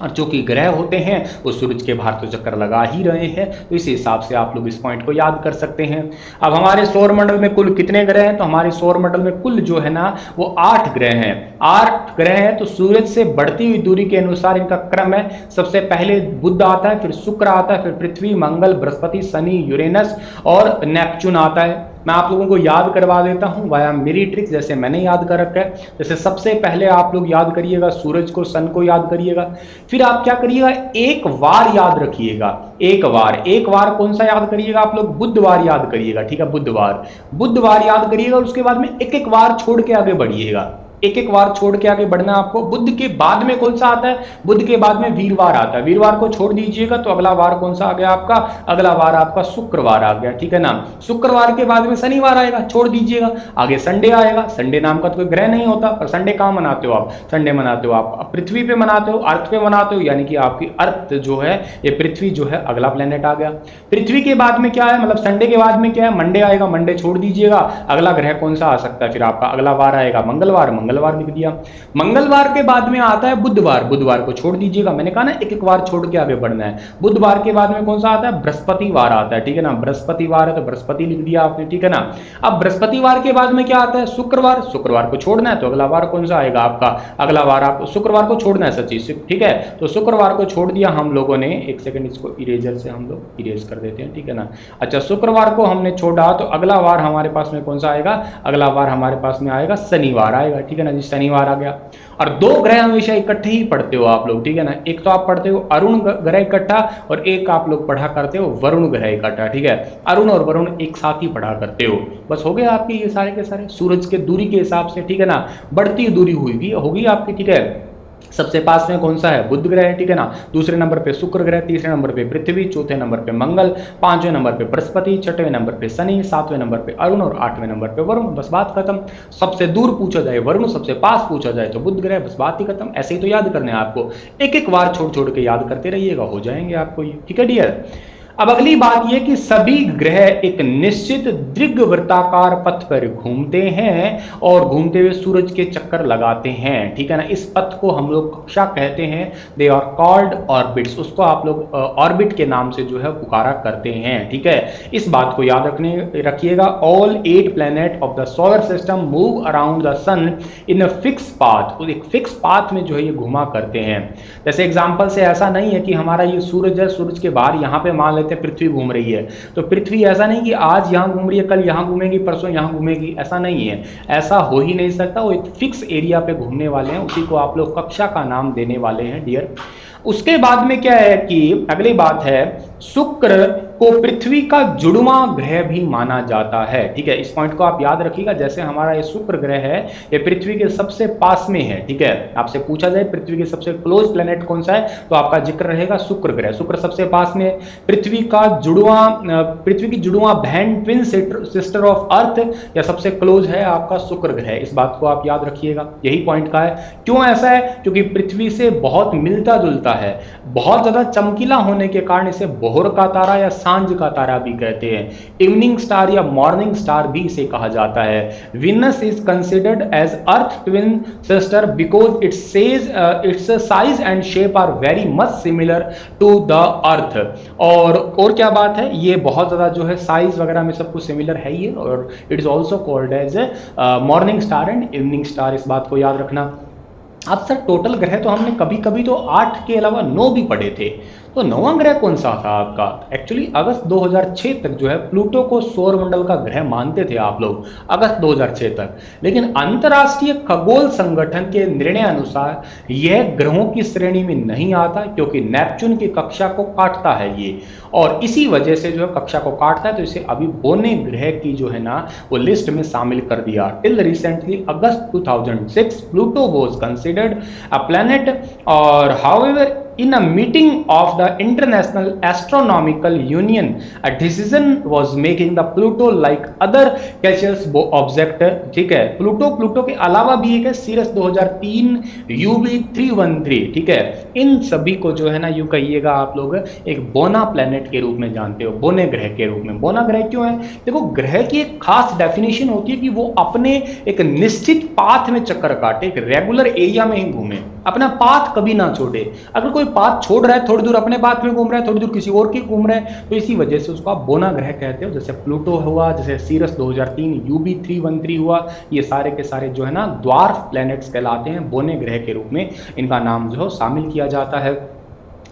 और जो कि ग्रह होते हैं वो सूरज के बाहर तो चक्कर लगा ही रहे हैं, तो इस हिसाब से आप लोग इस पॉइंट को याद कर सकते हैं। अब हमारे सौर मंडल में कुल कितने ग्रह हैं? तो हमारे सौर मंडल में कुल जो है ना वो 8 ग्रह हैं। 8 ग्रह हैं, तो सूरज से बढ़ती हुई दूरी के अनुसार इनका क्रम है। सबसे पहले बुध आता है, फिर शुक्र आता है, फिर पृथ्वी, मंगल, बृहस्पति, शनि, यूरेनस और नेपच्यून आता है। मैं आप लोगों को याद करवा देता हूं वाया मेरी ट्रिक, जैसे मैंने याद कर रखा है। जैसे सबसे पहले आप लोग याद करिएगा सूरज को, सन को याद करिएगा। फिर आप क्या करिएगा, एक वार याद रखिएगा। एक वार कौन सा याद करिएगा आप लोग? बुधवार याद करिएगा, ठीक है, बुधवार याद करिएगा। उसके बाद में एक एक वार छोड़ के आगे बढ़िएगा, एक एक वार छोड़ के आगे बढ़ना आपको। बुध के बाद में कौन सा आता है? बुध के बाद में वीरवार आता है। वीरवार को छोड़ दीजिएगा तो अगला वार कौन सा आ गया आपका? अगला वार आपका शुक्रवार आ गया, ठीक है ना। शुक्रवार के बाद में शनिवार आएगा, छोड़ दीजिएगा। आगे संडे आएगा। संडे नाम का तो कोई ग्रह नहीं होता, पर संडे कहां मनाते हो आप? संडे मनाते हो आप पृथ्वी पे मनाते हो, अर्थ पे मनाते हो, यानी कि आपकी अर्थ जो है ये पृथ्वी जो है अगला प्लेनेट आ गया। पृथ्वी के बाद में क्या है, मतलब संडे के बाद में क्या है? मंडे आएगा, मंडे छोड़ दीजिएगा। अगला ग्रह कौन सा आ सकता है? फिर आपका अगला वार आएगा मंगलवार मंगलवार लिख दिया। मंगलवार के बाद में आता है बुधवार, बुधवार को छोड़ दीजिएगा, मैंने कहा ना एक एक बार छोड़ के आगे बढ़ना है। बुधवार के बाद में कौन सा आता है, बृहस्पतिवार आता है, ठीक है ना, बृहस्पतिवार है तो बृहस्पति लिख दिया आपने, ठीक है ना। अब बृहस्पतिवार के बाद में क्या आता है, शुक्रवार, शुक्रवार को छोड़ना है तो अगला वार कौन सा आएगा आपका, अगला वार आपको शुक्रवार को छोड़ना है सच्ची, ठीक है। तो शुक्रवार को छोड़ दिया हम लोगों ने, एक सेकंड इसको इरेजर से हम लोग इरेज कर देते हैं, ठीक है ना। अच्छा, शुक्रवार को हमने छोड़ा तो अगला वार हमारे पास में कौन सा आएगा, अगला वार हमारे पास में आएगा शनिवार आएगा, ठीक है ना जी, शनिवार आ गया। और दो ग्रह हमेशा इकट्ठे ही पढ़ते हो आप लोग, ठीक है ना, एक तो आप पढ़ते हो अरुण ग्रह इकट्ठा और एक आप लोग पढ़ा करते हो वरुण ग्रह इकट्ठा, ठीक है। अरुण और वरुण एक साथ ही पढ़ा करते हो, बस हो गया आपके ये सारे के सारे सूरज के दूरी के हिसाब से, ठीक है ना, बढ़ती दूरी हुई होगी आपकी, ठीक है। सबसे पास में कौन सा है, बुध ग्रह है, ठीक है ना, दूसरे नंबर पे शुक्र ग्रह, तीसरे नंबर पे पृथ्वी, चौथे नंबर पे मंगल, पांचवें नंबर पे बृहस्पति, छठवें नंबर पे शनि, सातवें नंबर पे अरुण और आठवें नंबर पे वरुण, बस बात खत्म। सबसे दूर पूछा जाए वरुण, सबसे पास पूछा जाए तो बुध ग्रह, बस बात ही खत्म। ऐसे ही तो याद करने हैं आपको, एक एक बार छोड़ छोड़ के याद करते रहिएगा, हो जाएंगे आपको ये, ठीक है डियर। अब अगली बात यह कि सभी ग्रह एक निश्चित दीर्घवृत्ताकार पथ पर घूमते हैं और घूमते हुए सूरज के चक्कर लगाते हैं, ठीक है ना। इस पथ को हम लोग कक्षा कहते हैं, दे आर कॉल्ड ऑर्बिट्स, उसको आप लोग ऑर्बिट के नाम से जो है पुकारा करते हैं, ठीक है। इस बात को याद रखिएगा, all 8 planet of the solar system move around the sun in a fix path, एक फिक्स पाथ में जो है ये घुमा करते हैं। जैसे एग्जाम्पल से ऐसा नहीं है कि हमारा ये सूरज है, सूरज के बाहर यहाँ पे मान पृथ्वी घूम रही है, तो पृथ्वी ऐसा नहीं कि आज यहां घूम रही है, कल यहां घूमेगी, परसों यहां घूमेगी, ऐसा नहीं है, ऐसा हो ही नहीं सकता। वो एक फिक्स एरिया पे घूमने वाले हैं, उसी को आप लोग कक्षा का नाम देने वाले हैं डियर। उसके बाद में क्या है कि अगली बात है, शुक्र को पृथ्वी का जुड़वां ग्रह भी माना जाता है, ठीक है। इस पॉइंट को आप याद रखिएगा, जैसे हमारा ये शुक्र ग्रह है, ये पृथ्वी के सबसे पास में है, ठीक है। आपसे पूछा जाए पृथ्वी के सबसे क्लोज प्लेनेट कौन सा है, तो आपका जिक्र रहेगा शुक्र ग्रह, शुक्र सबसे पास में। पृथ्वी की जुड़वां बहन, ट्विन सिस्टर ऑफ अर्थ, या सबसे क्लोज है आपका शुक्र ग्रह, इस बात को आप याद रखिएगा, यही पॉइंट का है। क्यों ऐसा है, क्योंकि पृथ्वी से बहुत मिलता जुलता है, बहुत ज्यादा चमकीला होने के कारण इसे बोहर का तारा या सांझ का तारा भी कहते हैं, इवनिंग स्टार या मॉर्निंग स्टार भी इसे कहा जाता है। Venus is considered as earth twin sister because its size and shape are very much similar to the earth. और क्या बात है, ये बहुत ज्यादा जो है साइज वगैरह में सब कुछ सिमिलर है ही, और it is also called as morning star and evening star, इस बात को याद रखना। अब सर टोटल ग्रह तो हमने कभी कभी तो 8 के अलावा 9 भी पढ़े थे, तो 9वां ग्रह कौन सा था आपका? एक्चुअली अगस्त 2006 तक जो है प्लूटो को सौर मंडल का ग्रह मानते थे आप लोग, अगस्त 2006 तक। लेकिन अंतरराष्ट्रीय खगोल संगठन के निर्णय अनुसार यह ग्रहों की श्रेणी में नहीं आता, क्योंकि नेपच्यून की कक्षा को काटता है ये, और इसी वजह से जो है कक्षा को काटता है, तो इसे अभी बोने ग्रह की जो है ना वो लिस्ट में शामिल कर दिया। Till recently August 2006 Pluto was considered a planet, और however in a meeting of the International Astronomical Union, a decision was making the Pluto like other gaseous object, ठीक है। प्लूटो के अलावा भी एक है सीरस 2003 UB313, ठीक है। इन सभी को जो है ना यूं कहिएगा आप लोग एक बोना प्लेनेट के रूप में जानते हो, बोने ग्रह के रूप में। बोना ग्रह क्यों है? देखो, ग्रह की एक खास डेफिनेशन होती है कि वो अपने एक निश्चित पाथ में चक्कर काटे, एक रेगुलर एरिया में ही घूमे, अपना पाथ कभी ना छोड़े। अगर कोई पाथ छोड़ रहा है, थोड़ी दूर अपने पाथ में घूम रहा है, थोड़ी दूर किसी और के घूम रहा है, तो इसी वजह से उसको आप बोना ग्रह कहते हो। जैसे प्लूटो हुआ, जैसे सीरस 2003 UB313 हुआ, ये सारे के सारे जो है ना द्वार्फ प्लैनेट्स कहलाते हैं, बोने ग्रह के रूप में इनका नाम जो है शामिल किया जाता है।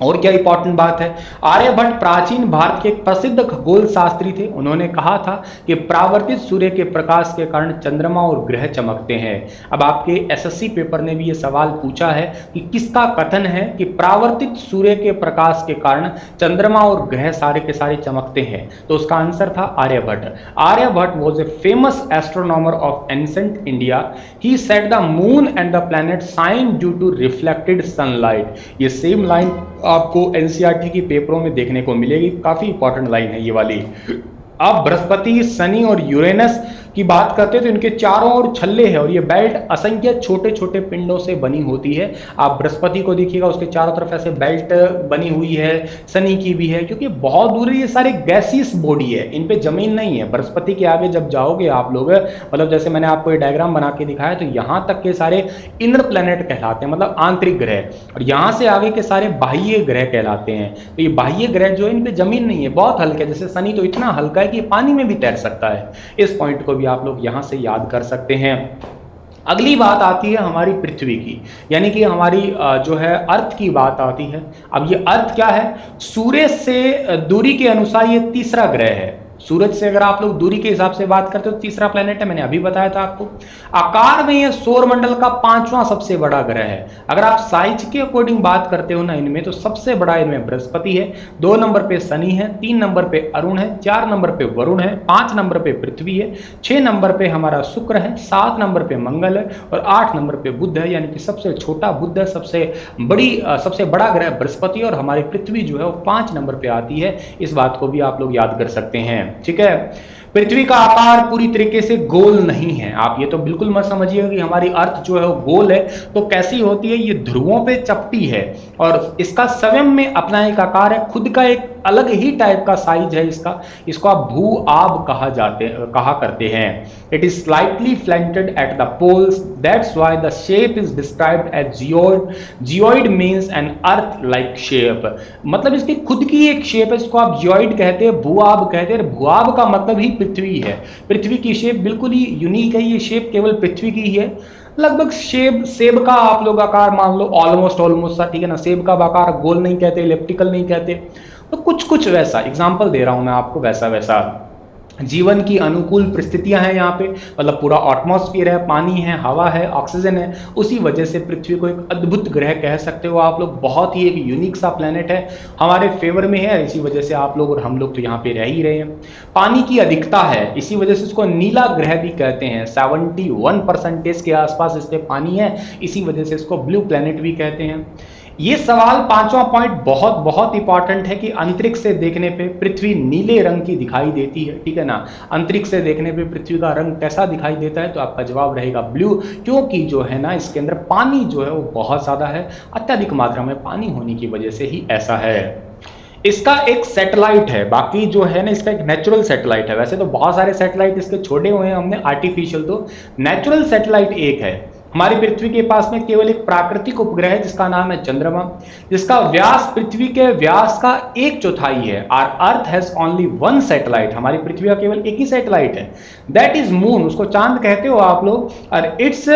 और क्या इंपॉर्टेंट बात है, आर्यभट्ट प्राचीन भारत के प्रसिद्ध खगोल शास्त्री थे। उन्होंने कहा था कि परावर्तित सूर्य के प्रकाश के कारण चंद्रमा और ग्रह चमकते हैं। अब आपके एसएससी पेपर ने भी ये सवाल पूछा है कि किसका कथन है कि परावर्तित सूर्य के प्रकाश के कारण चंद्रमा और ग्रह सारे के सारे चमकते हैं, तो उसका आंसर था Aryabhata. Aryabhata was a famous astronomer of ancient India. He said the moon and the planet shine due to reflected sunlight. ये सेम लाइन आपको एनसीईआरटी की पेपरों में देखने को मिलेगी, काफी इंपॉर्टेंट लाइन है ये वाली। अब बृहस्पति, शनि और यूरेनस की बात करते हैं तो इनके चारों ओर छल्ले हैं और ये बेल्ट असंख्य छोटे छोटे पिंडों से बनी होती है। आप बृहस्पति को देखिएगा, उसके चारों तरफ ऐसे बेल्ट बनी हुई है, शनि की भी है, क्योंकि बहुत दूर ये सारे गैसियस बॉडी है, इन पे जमीन नहीं है। बृहस्पति के आगे जब जाओगे आप लोग, मतलब जैसे मैंने आपको ये डायग्राम बना के दिखाया, तो यहां तक के सारे इनर प्लैनेट कहलाते हैं, मतलब आंतरिक ग्रह, और यहां से आगे के सारे बाह्य ग्रह कहलाते हैं। तो ये बाह्य ग्रह जो है, इन पे जमीन नहीं है, बहुत हल्के है। जैसे शनि तो इतना हल्का है कि पानी में भी तैर सकता है। इस पॉइंट को भी आप लोग यहां से याद कर सकते हैं। अगली बात आती है हमारी पृथ्वी की, यानी कि हमारी जो है अर्थ की बात आती है। अब ये अर्थ क्या है? सूर्य से दूरी के अनुसार ये तीसरा ग्रह है। सूरज से अगर आप लोग दूरी के हिसाब से बात करते हो तो तीसरा प्लेनेट है, मैंने अभी बताया था आपको। आकार में यह सौर मंडल का 5वां सबसे बड़ा ग्रह है। अगर आप साइज के अकॉर्डिंग बात करते हो ना इनमें, तो सबसे बड़ा इनमें बृहस्पति है, 2 नंबर पे शनि है, 3 नंबर पे अरुण है, 4 नंबर पे वरुण है, 5 नंबर पे पृथ्वी है, 6 नंबर पे हमारा शुक्र है, 7 नंबर पे मंगल है और 8 नंबर पे बुध है। यानी कि सबसे छोटा बुध है, सबसे बड़ा ग्रह बृहस्पति, और हमारी पृथ्वी जो है वो 5 नंबर पे आती है। इस बात को भी आप लोग याद कर सकते हैं। ठीक है, पृथ्वी का आकार पूरी तरीके से गोल नहीं है। आप ये तो बिल्कुल मत समझिएगा कि हमारी अर्थ जो है वो गोल है, तो कैसी होती है? ये ध्रुवों पे चपटी है और इसका स्वयं में अपना एक आकार है, खुद का एक अलग ही टाइप का साइज है इसका। इसको आप भू आब कहा करते हैं। It is slightly flattened at the poles, that's why the shape is described as geoid. Geoid means an earth like shape, मतलब इसकी खुद की एक शेप है, इसको आप जियोइड कहते हैं, भूआब कहते हैं। भूआब का मतलब ही पृथ्वी है। पृथ्वी की शेप बिल्कुल ही यूनिक है, ये शेप केवल पृथ्वी की ही है। लगभग सेब का आप लोग आकार मान लो, ऑलमोस्ट सा, ठीक है ना। सेब का आकार गोल नहीं कहते, इलिप्टिकल नहीं कहते, तो कुछ वैसा एग्जांपल दे रहा हूं मैं आपको, वैसा जीवन की अनुकूल परिस्थितियां हैं यहाँ पे, मतलब पूरा एटमॉस्फेयर है, पानी है, हवा है, ऑक्सीजन है। उसी वजह से पृथ्वी को एक अद्भुत ग्रह कह सकते हो आप लोग। बहुत ही एक यूनिक सा प्लेनेट है, हमारे फेवर में है, इसी वजह से आप लोग और हम लोग तो यहाँ पे रह ही रहे हैं। पानी की अधिकता है, इसी वजह से इसको नीला ग्रह भी कहते हैं। 71% के आसपास इस पे पानी है, इसी वजह से इसको ब्लू प्लेनेट भी कहते हैं। ये सवाल 5वां पॉइंट बहुत इंपॉर्टेंट है कि अंतरिक्ष से देखने पे पृथ्वी नीले रंग की दिखाई देती है, ठीक है ना। अंतरिक्ष से देखने पे पृथ्वी का रंग कैसा दिखाई देता है? तो आपका जवाब रहेगा ब्लू, क्योंकि जो है ना इसके अंदर पानी जो है वो बहुत ज्यादा है, अत्यधिक मात्रा में पानी होने की वजह से ही ऐसा है। इसका एक सैटेलाइट है, बाकी जो है ना इसका एक नेचुरल सैटेलाइट है। वैसे तो बहुत सारे सैटेलाइट इसके छोड़े हुए हैं हमने आर्टिफिशियल, तो नेचुरल सैटेलाइट एक है। हमारी पृथ्वी के पास में केवल एक प्राकृतिक उपग्रह है जिसका नाम है चंद्रमा, जिसका व्यास पृथ्वी के व्यास का 1/4 है। और अर्थ हैज ओनली 1 सैटेलाइट, हमारी पृथ्वी का केवल एक ही सैटेलाइट है, दैट इज मून, उसको चांद कहते हो आप लोग। और its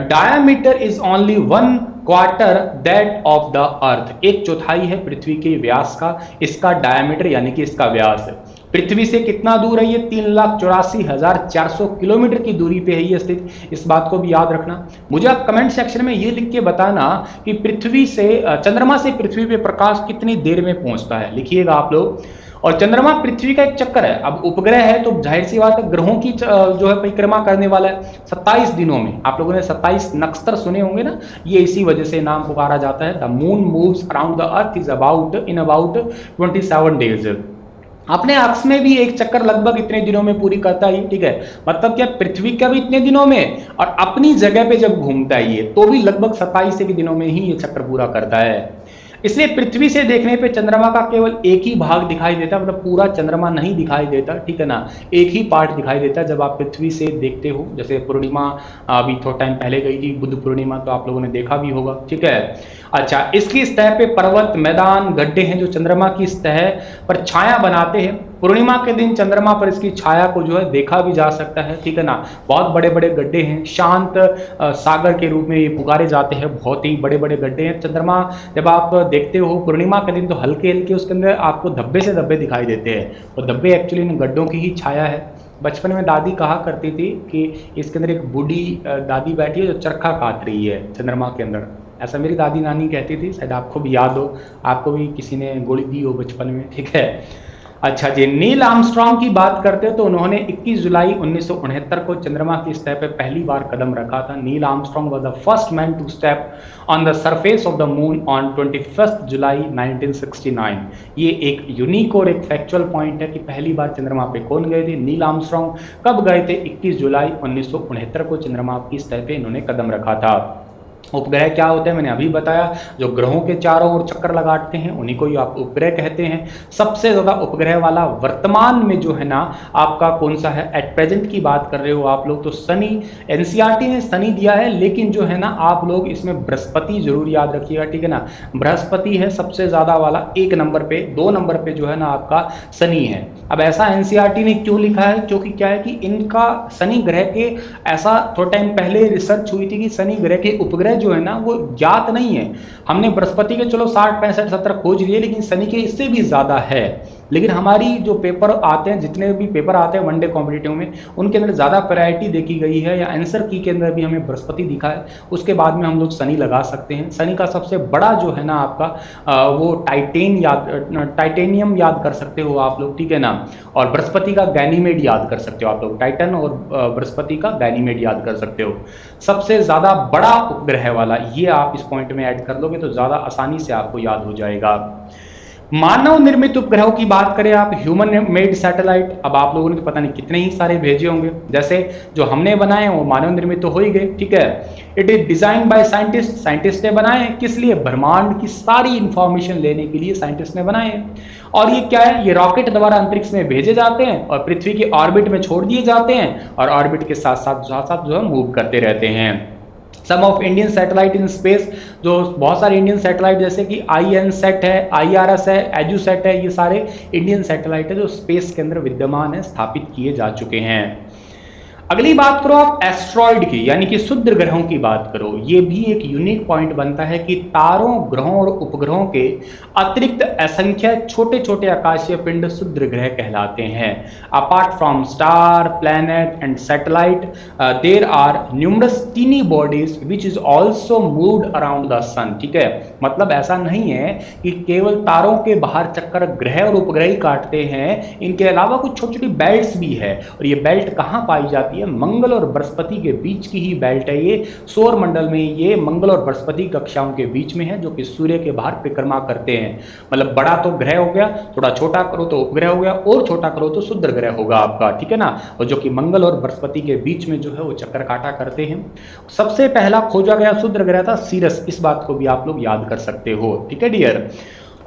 diameter is only 1/4 that of the अर्थ, 1/4 है पृथ्वी के व्यास का इसका डायमीटर, यानी कि इसका व्यास। पृथ्वी से कितना दूर है ये? 3,84,400 किलोमीटर की दूरी पे है ये स्थित। इस बात को भी याद रखना। मुझे आप कमेंट सेक्शन में ये लिख के बताना कि पृथ्वी से चंद्रमा से पृथ्वी पे प्रकाश कितनी देर में पहुंचता है, लिखिएगा आप लोग। और चंद्रमा पृथ्वी का एक चक्कर है, अब उपग्रह है तो जाहिर सी बात है ग्रहों की जो है परिक्रमा करने वाला है 27 दिनों में। आप लोगों ने 27 नक्षत्र सुने होंगे ना, ये इसी वजह से नाम पुकारा जाता है। The moon moves around the earth is about 27 days. अपने अक्ष में भी एक चक्कर लगभग इतने दिनों में पूरी करता है, ठीक है। मतलब क्या पृथ्वी का भी इतने दिनों में, और अपनी जगह पे जब घूमता है ये तो भी लगभग 27 दिनों में ही ये चक्कर पूरा करता है। इसलिए पृथ्वी से देखने पे चंद्रमा का केवल एक ही भाग दिखाई देता है, मतलब पूरा चंद्रमा नहीं दिखाई देता, ठीक है ना। एक ही पार्ट दिखाई देता है जब आप पृथ्वी से देखते हो। जैसे पूर्णिमा अभी थोड़ा टाइम पहले गई थी, बुद्ध पूर्णिमा, तो आप लोगों ने देखा भी होगा, ठीक है। अच्छा, इसकी सतह पे पर्वत, मैदान, गड्ढे हैं जो चंद्रमा की सतह पर छाया बनाते हैं। पूर्णिमा के दिन चंद्रमा पर इसकी छाया को जो है देखा भी जा सकता है, ठीक है ना। बहुत बड़े बड़े गड्ढे हैं, शांत सागर के रूप में ये पुकारे जाते हैं, बहुत ही बड़े बड़े गड्ढे हैं। चंद्रमा जब आप देखते हो पूर्णिमा के दिन तो हल्के हल्के उसके अंदर आपको धब्बे से धब्बे दिखाई देते हैं, और धब्बे एक्चुअली इन गड्ढों की ही छाया है। बचपन में दादी कहा करती थी कि इसके अंदर एक बूढ़ी दादी बैठी है जो चरखा काट रही है चंद्रमा के अंदर, ऐसा मेरी दादी नानी कहती थी। शायद आपको भी याद हो, आपको भी किसी ने गोली दी हो बचपन में, ठीक है। अच्छा जी, नील आर्मस्ट्रॉन्ग की बात करते हैं तो उन्होंने 21 जुलाई 1969 को चंद्रमा की सतह पे पहली बार कदम रखा था। Neil Armstrong was the first man to step on the surface of the moon on 21 July 1969। ये एक यूनिक और एक फैक्चुअल पॉइंट है कि पहली बार चंद्रमा पे कौन गए थे। नील आर्मस्ट्रॉन्ग कब गए थे? 21 जुलाई 1969 को चंद्रमा की सतह पे इन्होंने कदम रखा था। उपग्रह क्या होते हैं मैंने अभी बताया, जो ग्रहों के चारों ओर चक्कर लगाते हैं उन्हीं को ही आप उपग्रह कहते हैं। सबसे ज्यादा उपग्रह वाला वर्तमान में जो है ना आपका कौन सा है? एट प्रेजेंट की बात कर रहे हो आप लोग तो शनि, एनसीईआरटी ने शनि दिया है, लेकिन जो है ना आप लोग इसमें बृहस्पति जरूर याद रखिएगा, ठीक है ना। बृहस्पति है सबसे ज्यादा वाला 1 नंबर पे, 2 नंबर पे जो है ना आपका शनि है। अब ऐसा एनसीईआरटी ने क्यों लिखा है? क्योंकि क्या है कि इनका शनि ग्रह के, ऐसा थोड़ा टाइम पहले रिसर्च हुई थी कि शनि ग्रह के उपग्रह जो है ना वो ज्ञात नहीं है। हमने बृहस्पति के चलो 60 65 70 खोज लिए, लेकिन शनि के इससे भी ज्यादा है। लेकिन हमारी जो पेपर आते हैं, जितने भी पेपर आते हैं वनडे कॉम्पिटिटिव में, उनके अंदर ज्यादा प्रायोरिटी देखी गई है, या आंसर की के अंदर भी हमें बृहस्पति दिखा है, उसके बाद में हम लोग शनि लगा सकते हैं। शनि का सबसे बड़ा जो है ना आपका वो टाइटेनियम याद कर सकते हो आप लोग, ठीक है ना। और बृहस्पति का गैनीमेड याद कर सकते हो आप लोग, टाइटन और बृहस्पति का गैनीमेड याद कर सकते हो। सबसे ज्यादा बड़ा उपग्रह वाला, ये आप इस पॉइंट में ऐड कर लोगे तो ज्यादा आसानी से आपको याद हो जाएगा। मानव निर्मित उपग्रहों की बात करें आप, ह्यूमन मेड सैटेलाइट, अब आप लोगों ने तो पता नहीं कितने ही सारे भेजे होंगे। जैसे जो हमने बनाए वो मानव निर्मित तो हो ही गए, ठीक है। It is design by scientist, scientist ने बनाए। किस लिए? ब्रह्मांड की सारी इंफॉर्मेशन लेने के लिए साइंटिस्ट ने बनाए। और ये क्या है? ये रॉकेट द्वारा अंतरिक्ष में भेजे जाते हैं और पृथ्वी के ऑर्बिट में छोड़ दिए जाते हैं, और ऑर्बिट के साथ साथ जो है मूव करते रहते हैं। Some of Indian satellite in space, जो बहुत सारे इंडियन सैटेलाइट जैसे कि INSAT है, IRS है, EduSat है, ये सारे इंडियन सैटेलाइट है जो स्पेस के अंदर विद्यमान है, स्थापित किए जा चुके हैं। अगली बात करो आप एस्ट्रॉइड की, यानी कि क्षुद्र ग्रहों की बात करो। ये भी एक यूनिक पॉइंट बनता है कि तारों, ग्रहों और उपग्रहों के अतिरिक्त असंख्य छोटे छोटे आकाशीय पिंड क्षुद्र ग्रह कहलाते हैं। Apart from star, planet and satellite, there are numerous tiny bodies which is also moved around the sun, ठीक है। मतलब ऐसा नहीं है कि केवल तारों के बाहर चक्कर ग्रह और उपग्रह ही काटते हैं, इनके अलावा कुछ छोटी छोटी बेल्ट्स भी है। और ये बेल्ट कहाँ पाई जाती है? मंगल और बृहस्पति के बीच की ही बेल्ट है ये। सौर मंडल में ये मंगल और बृहस्पति कक्षाओं के बीच में है, जो कि सूर्य के बाहर परिक्रमा करते हैं। मतलब बड़ा तो ग्रह हो गया, थोड़ा छोटा करो तो उपग्रह हो गया, और छोटा करो तो क्षुद्र ग्रह होगा आपका, ठीक है ना। और जो कि मंगल और बृहस्पति के बीच में जो है वो चक्कर काटा करते हैं। सबसे पहला खोजा गया क्षुद्र ग्रह था सीरस, इस बात को भी आप लोग याद कर सकते हो, ठीक है डियर।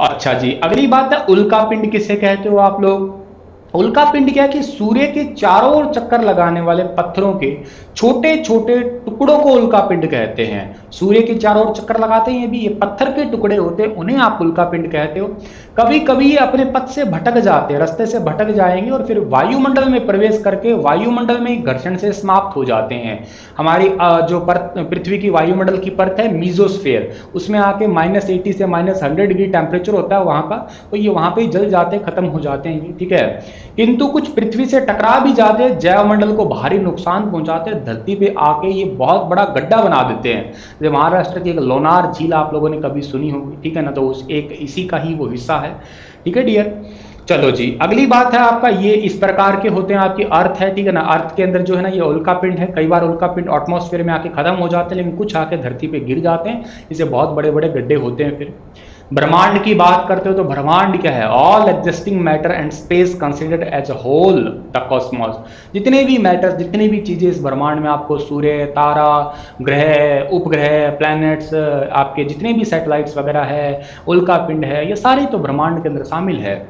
अच्छा जी, अगली बात है उल्कापिंड किसे कहते हो आप लोग? उल्कापिंड क्या है कि सूर्य के चारों ओर चक्कर लगाने वाले पत्थरों के छोटे छोटे टुकड़ों को उल्कापिंड कहते हैं। सूर्य के चारों ओर चक्कर लगाते हैं, ये भी ये पत्थर के टुकड़े होते हैं, उन्हें आप उल्कापिंड कहते हो। कभी कभी ये अपने पथ से भटक जाते हैं, रास्ते से भटक जाएंगे और फिर वायुमंडल में प्रवेश करके वायुमंडल में घर्षण से समाप्त हो जाते हैं। हमारी जो पृथ्वी की वायुमंडल की परत है मीजोस्फेयर, उसमें आके -80 से -100 डिग्री टेम्परेचर होता है वहां का, तो ये वहां पे ही जल जाते हैं, खत्म हो जाते हैं ये, ठीक है। किंतु कुछ पृथ्वी से टकरा भी जाते हैं, जैवमंडल को भारी नुकसान पहुंचाते हैं, धरती पे आके ये बहुत बड़ा गड्ढा बना देते हैं। जैसे महाराष्ट्र की एक लोनार झील आप लोगों ने कभी सुनी होगी, ठीक है ना, तो उस एक इसी का ही वो हिस्सा है, ठीक है डियर। चलो जी, अगली बात है आपका, ये इस प्रकार के होते हैं आपकी अर्थ है, ठीक है ना। अर्थ के अंदर जो है ना ये उल्कापिंड है। कई बार उल्कापिंड एटमॉस्फेयर में आके खत्म हो जाते हैं, लेकिन कुछ आके धरती पे गिर जाते हैं, इसे बहुत बड़े बड़े गड्ढे होते हैं। फिर ब्रह्मांड की बात करते हो तो ब्रह्मांड क्या है? All existing matter and space considered as a whole the cosmos. जितने भी मैटर, जितनी भी चीजें इस ब्रह्मांड में, आपको सूर्य, तारा, ग्रह, उपग्रह, प्लैनेट्स, आपके जितने भी सैटेलाइट्स वगैरह है, उल्कापिंड है, ये सारे तो ब्रह्मांड के अंदर शामिल है।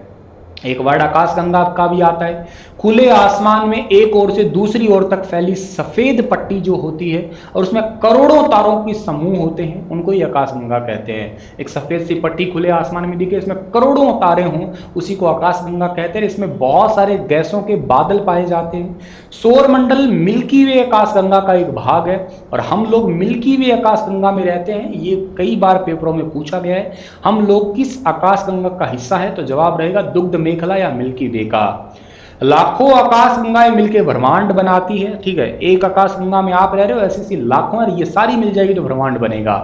एक वर्ड आकाशगंगा का भी आता है। खुले आसमान में एक ओर से दूसरी ओर तक फैली सफेद पट्टी जो होती है, और उसमें करोड़ों तारों के समूह होते हैं, उनको ही आकाशगंगा कहते हैं। एक सफेद सी पट्टी खुले आसमान में दिखे, इसमें करोड़ों तारे हों, उसी को आकाशगंगा कहते हैं। इसमें बहुत सारे गैसों के बादल पाए जाते हैं। सौर मंडल मिल्की वे आकाशगंगा का एक भाग है, और हम लोग मिल्की वे आकाशगंगा में रहते हैं। ये कई बार पेपरों में पूछा गया है, हम लोग किस आकाशगंगा का हिस्सा है? तो जवाब रहेगा दुग्ध मेखला या मिल्की वे का। लाखों आकाशगंगाएं मिलकर ब्रह्मांड बनाती है, ठीक है। एक आकाशगंगा में आप रह रहे हो, ऐसी ऐसी लाखों, और ये सारी मिल जाएगी तो ब्रह्मांड बनेगा।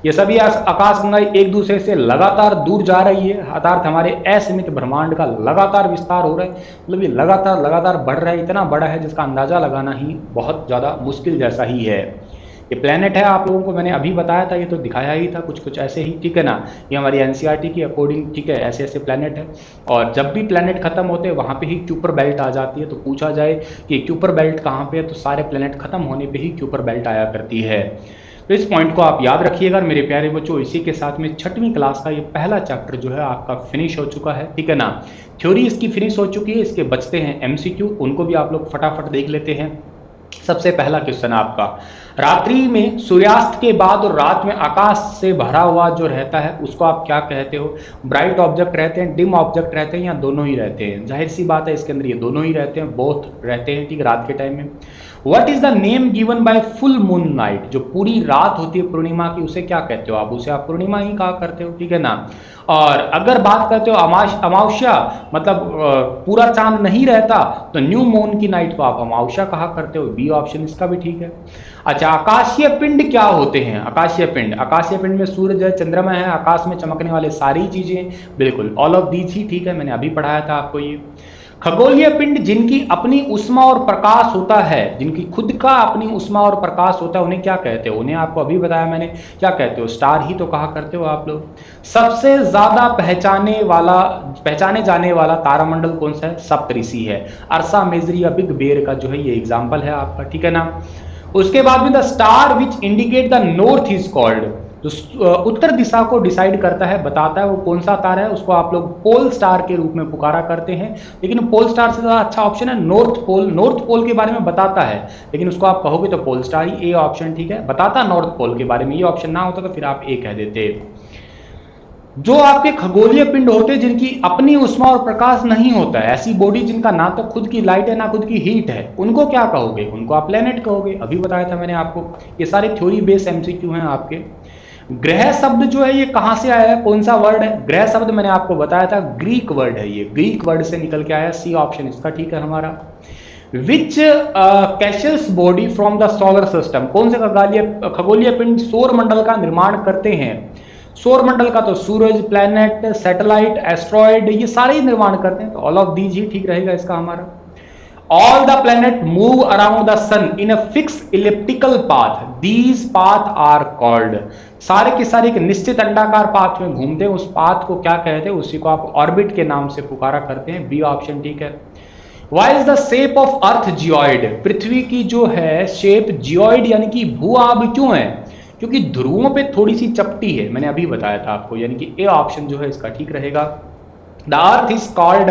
ये सभी आकाशगंगाएं एक दूसरे से लगातार दूर जा रही है, अर्थात हमारे असीमित ब्रह्मांड का लगातार विस्तार हो रहा है, मतलब ये लगातार लगातार बढ़ रहा है, इतना बड़ा है जिसका अंदाजा लगाना ही बहुत ज़्यादा मुश्किल जैसा ही है। ये प्लेनेट है, आप लोगों को मैंने अभी बताया था, ये तो दिखाया ही था कुछ कुछ ऐसे ही, ठीक है ना। ये हमारी एनसीईआरटी की अकॉर्डिंग, ठीक है, ऐसे ऐसे प्लेनेट है। और जब भी प्लेनेट खत्म होते हैं वहाँ पे ही क्यूपर बेल्ट आ जाती है। तो पूछा जाए कि क्यूपर बेल्ट कहाँ पे है, तो सारे प्लेनेट खत्म होने पे ही क्यूपर बेल्ट आया करती है। तो इस पॉइंट को आप याद रखिएगा मेरे प्यारे बच्चों। इसी के साथ में 6वीं क्लास का ये पहला चैप्टर जो है आपका फिनिश हो चुका है, ठीक है ना। थ्योरी इसकी फिनिश हो चुकी है, इसके बचते हैं एमसीक्यू, उनको भी आप लोग फटाफट देख लेते हैं। सबसे पहला क्वेश्चन आपका, रात्रि में सूर्यास्त के बाद और रात में आकाश से भरा हुआ जो रहता है उसको आप क्या कहते हो? ब्राइट ऑब्जेक्ट रहते हैं, डिम ऑब्जेक्ट रहते हैं, या दोनों ही रहते हैं? जाहिर सी बात है इसके अंदर ये दोनों ही रहते हैं, बोथ रहते हैं, ठीक, रात के टाइम में। What is the name given by full moon night? जो पूरी रात होती है पूर्णिमा की, उसे क्या कहते हो आप? उसे आप पूर्णिमा ही कहा करते हो, ठीक है ना। और अगर बात करते हो अमावस्या, मतलब पूरा चांद नहीं रहता, तो न्यू मून की नाइट को आप अमावस्या कहा करते हो। बी ऑप्शन इसका भी ठीक है। अच्छा, आकाशीय पिंड क्या होते हैं? आकाशीय पिंड में सूरज है, चंद्रमा है, आकाश में चमकने वाले सारी चीजें, बिल्कुल ऑल ऑफ दीज ही ठीक है, मैंने अभी पढ़ाया था आपको ये। खगोलीय पिंड जिनकी अपनी उष्मा और प्रकाश होता है, जिनकी खुद का अपनी उष्मा और प्रकाश होता है, उन्हें क्या कहते हो? उन्हें आपको अभी बताया मैंने, क्या कहते हो? स्टार ही तो कहा करते हो आप लोग। सबसे ज्यादा पहचाने जाने वाला तारामंडल कौन सा है? सप्तऋषि है। अर्सा मेजरी या बिग बेयर का जो है ये एग्जाम्पल है आपका, ठीक है ना। उसके बाद में the star which indicate the north is called, जो उत्तर दिशा को डिसाइड करता है, बताता है वो कौन सा तारा है, उसको आप लोग पोल स्टार के रूप में पुकारा करते हैं। लेकिन पोल स्टार से ज्यादा अच्छा ऑप्शन है नॉर्थ पोल। नॉर्थ पोल के बारे में बताता है, लेकिन उसको आप कहोगे तो pole star he, A option ठीक है। बताता नॉर्थ पोल के बारे में, ये ऑप्शन ना होता तो फिर आप ए कह देते। जो आपके खगोलीय पिंड होते हैं जिनकी अपनी उष्मा और प्रकाश नहीं होता है, ऐसी बॉडी जिनका ना तो खुद की लाइट है ना खुद की हीट है, उनको क्या कहोगे? उनको आप प्लेनेट कहोगे। अभी बताया था मैंने आपको, ये सारे थ्योरी बेस्ड एमसीक्यू हैं आपके। ग्रह शब्द जो है ये कहां से आया है, कौन सा वर्ड है? ग्रह शब्द मैंने आपको बताया था ग्रीक वर्ड है, ये ग्रीक वर्ड से निकल के आया। सी ऑप्शन इसका ठीक है हमारा। विच कैशल्स body from the solar system, कौन से खगोलीय पिंड सौर मंडल का निर्माण करते हैं? सौर मंडल का तो सूरज, प्लैनेट, सैटेलाइट, एस्ट्रॉयड, ये सारे ही निर्माण करते हैं, तो ऑल ऑफ दीज ही ठीक रहेगा इसका हमारा। All the planet move around the sun in a fix elliptical path, these path are called, सारे के सारे एक निश्चित अंडाकार पाथ में घूमते हैं, उस पाथ को क्या कहते हैं? उसी को आप ऑर्बिट के नाम से पुकारा करते हैं। बी ऑप्शन ठीक है। Why is the shape of earth geoid, पृथ्वी की जो है शेप जियोइड यानी कि भू आब क्यों है? क्योंकि ध्रुवों पे थोड़ी सी चपटी है, मैंने अभी बताया था आपको, यानी कि ए ऑप्शन जो है इसका ठीक रहेगा। The earth is called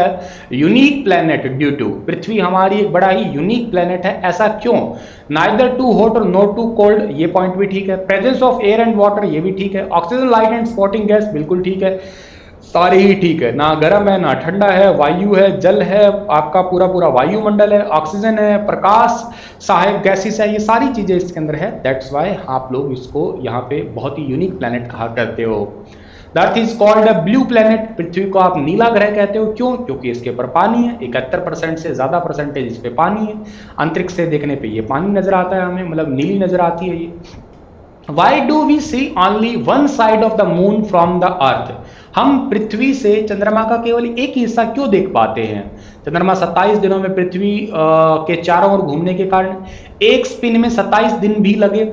unique planet due to, पृथ्वी हमारी एक बड़ा ही यूनिक प्लैनेट है, ऐसा क्यों? नाइदर टू हॉट और नॉट टू कोल्ड, ये पॉइंट भी ठीक है। Presence of air and water, ये भी ठीक है। Oxygen, light and spotting gas, बिल्कुल ठीक है, सारे ही ठीक है। ना गर्म है ना ठंडा है, वायु है, जल है, आपका पूरा पूरा वायुमंडल है, ऑक्सीजन है, प्रकाश सहायक गैसेस है, ये सारी चीजें इसके अंदर है। दैट्स वाई आप लोग इसको यहाँ पे बहुत ही यूनिक प्लैनेट कहा करते हो। The earth is called a blue planet, पृथ्वी को आप नीला ग्रह कहते हो, क्यों? क्योंकि इसके ऊपर पानी है, 71% से ज्यादा परसेंटेज इस पे पानी है। अंतरिक्ष से देखने पे ये पानी नजर आता है हमें, मतलब नीली नजर आती है ये। Why do we see only one side of the moon from the earth? हम पृथ्वी से चंद्रमा का केवल एक ही हिस्सा क्यों देख पाते हैं? चंद्रमा 27 दिनों में पृथ्वी के चारों ओर घूमने के कारण एक स्पिन में 27 दिन भी लगे।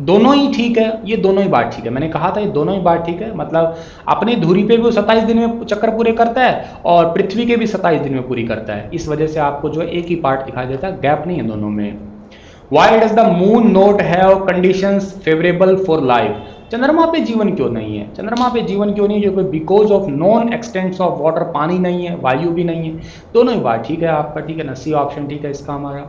दोनों ही ठीक है, ये दोनों ही बात ठीक है, मैंने कहा था ये दोनों ही बात ठीक है। मतलब अपनी धुरी पे भी वो 27 दिन में चक्कर पूरे करता है और पृथ्वी के भी 27 दिन में पूरी करता है। इस वजह से आपको जो है एक ही पार्ट दिखाई देता है, गैप नहीं है दोनों में। Why does the moon not have conditions favorable for life? चंद्रमा पे जीवन क्यों नहीं है? चंद्रमा पे जीवन क्यों नहीं है? क्योंकि because of non existence of water, पानी नहीं है, वायु भी नहीं है। दोनों ही बात ठीक है आपका, ठीक है ना। सी ऑप्शन ठीक है इसका हमारा।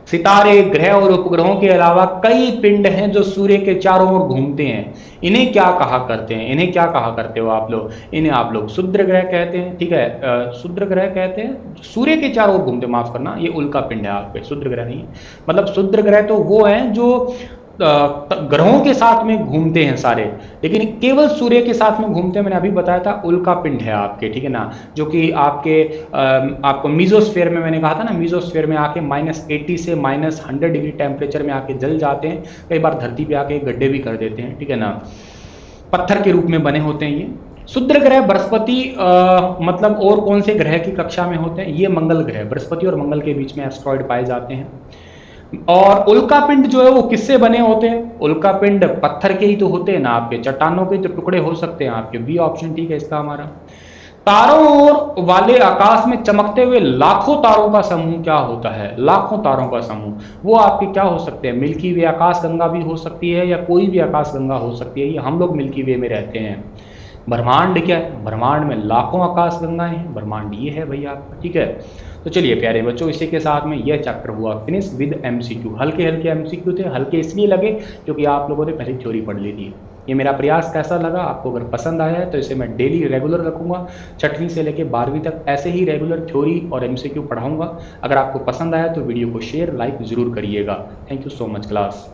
सितारे, ग्रह और उपग्रहों के अलावा कई पिंड हैं जो सूर्य के चारों ओर घूमते हैं, इन्हें क्या कहा करते हैं? इन्हें क्या कहा करते हो आप लोग? इन्हें आप लोग क्षुद्र ग्रह कहते हैं, ठीक है। क्षुद्र ग्रह कहते हैं सूर्य के चारों ओर घूमते, माफ करना ये उल्का पिंड है आप पे, क्षुद्र ग्रह नहीं है। मतलब क्षुद्र ग्रह तो वो हैं जो ग्रहों के साथ में घूमते हैं सारे, लेकिन केवल सूर्य के साथ में घूमते हैं, मैंने अभी बताया था उल्का पिंड है आपके, ठीक है ना। जो कि आपको मीजोस्फीयर में, मैंने कहा था ना, मीजोस्फीयर में आके -80 से -100 डिग्री टेम्परेचर में आके जल जाते हैं, कई बार धरती पे आके गड्ढे भी कर देते हैं, ठीक है ना। पत्थर के रूप में बने होते हैं। ये क्षुद्र ग्रह बृहस्पति मतलब और कौन से ग्रह की कक्षा में होते हैं? ये मंगल ग्रह, बृहस्पति और मंगल के बीच में एस्ट्रॉइड पाए जाते हैं। और उल्कापिंड जो है वो किससे बने होते हैं? उल्कापिंड पत्थर के ही तो होते हैं ना आपके, चट्टानों के तो टुकड़े हो सकते हैं आपके। बी ऑप्शन ठीक है इसका हमारा। तारों और वाले आकाश में चमकते हुए लाखों तारों का समूह क्या होता है? लाखों तारों का समूह, वो आपके क्या हो सकते हैं? मिल्की वे आकाश गंगा भी हो सकती है या कोई भी आकाश गंगा हो सकती है। ये हम लोग मिल्की वे में रहते हैं। ब्रह्मांड क्या है? ब्रह्मांड में लाखों आकाश गंगाएं हैं। ब्रह्मांड ये है भैया आपका, ठीक है। तो चलिए प्यारे बच्चों, इसी के साथ में यह चैप्टर हुआ फिनिश विद एमसीक्यू। हल्के हल्के एमसीक्यू थे, हल्के इसलिए लगे क्योंकि आप लोगों ने पहले थ्योरी पढ़ ली थी। ये मेरा प्रयास कैसा लगा आपको? अगर पसंद आया है तो इसे मैं डेली रेगुलर रखूंगा, 6वीं से लेकर 12वीं तक ऐसे ही रेगुलर थ्योरी और एमसीक्यू पढ़ाऊंगा। अगर आपको पसंद आया तो वीडियो को शेयर लाइक जरूर करिएगा। Thank you so much class.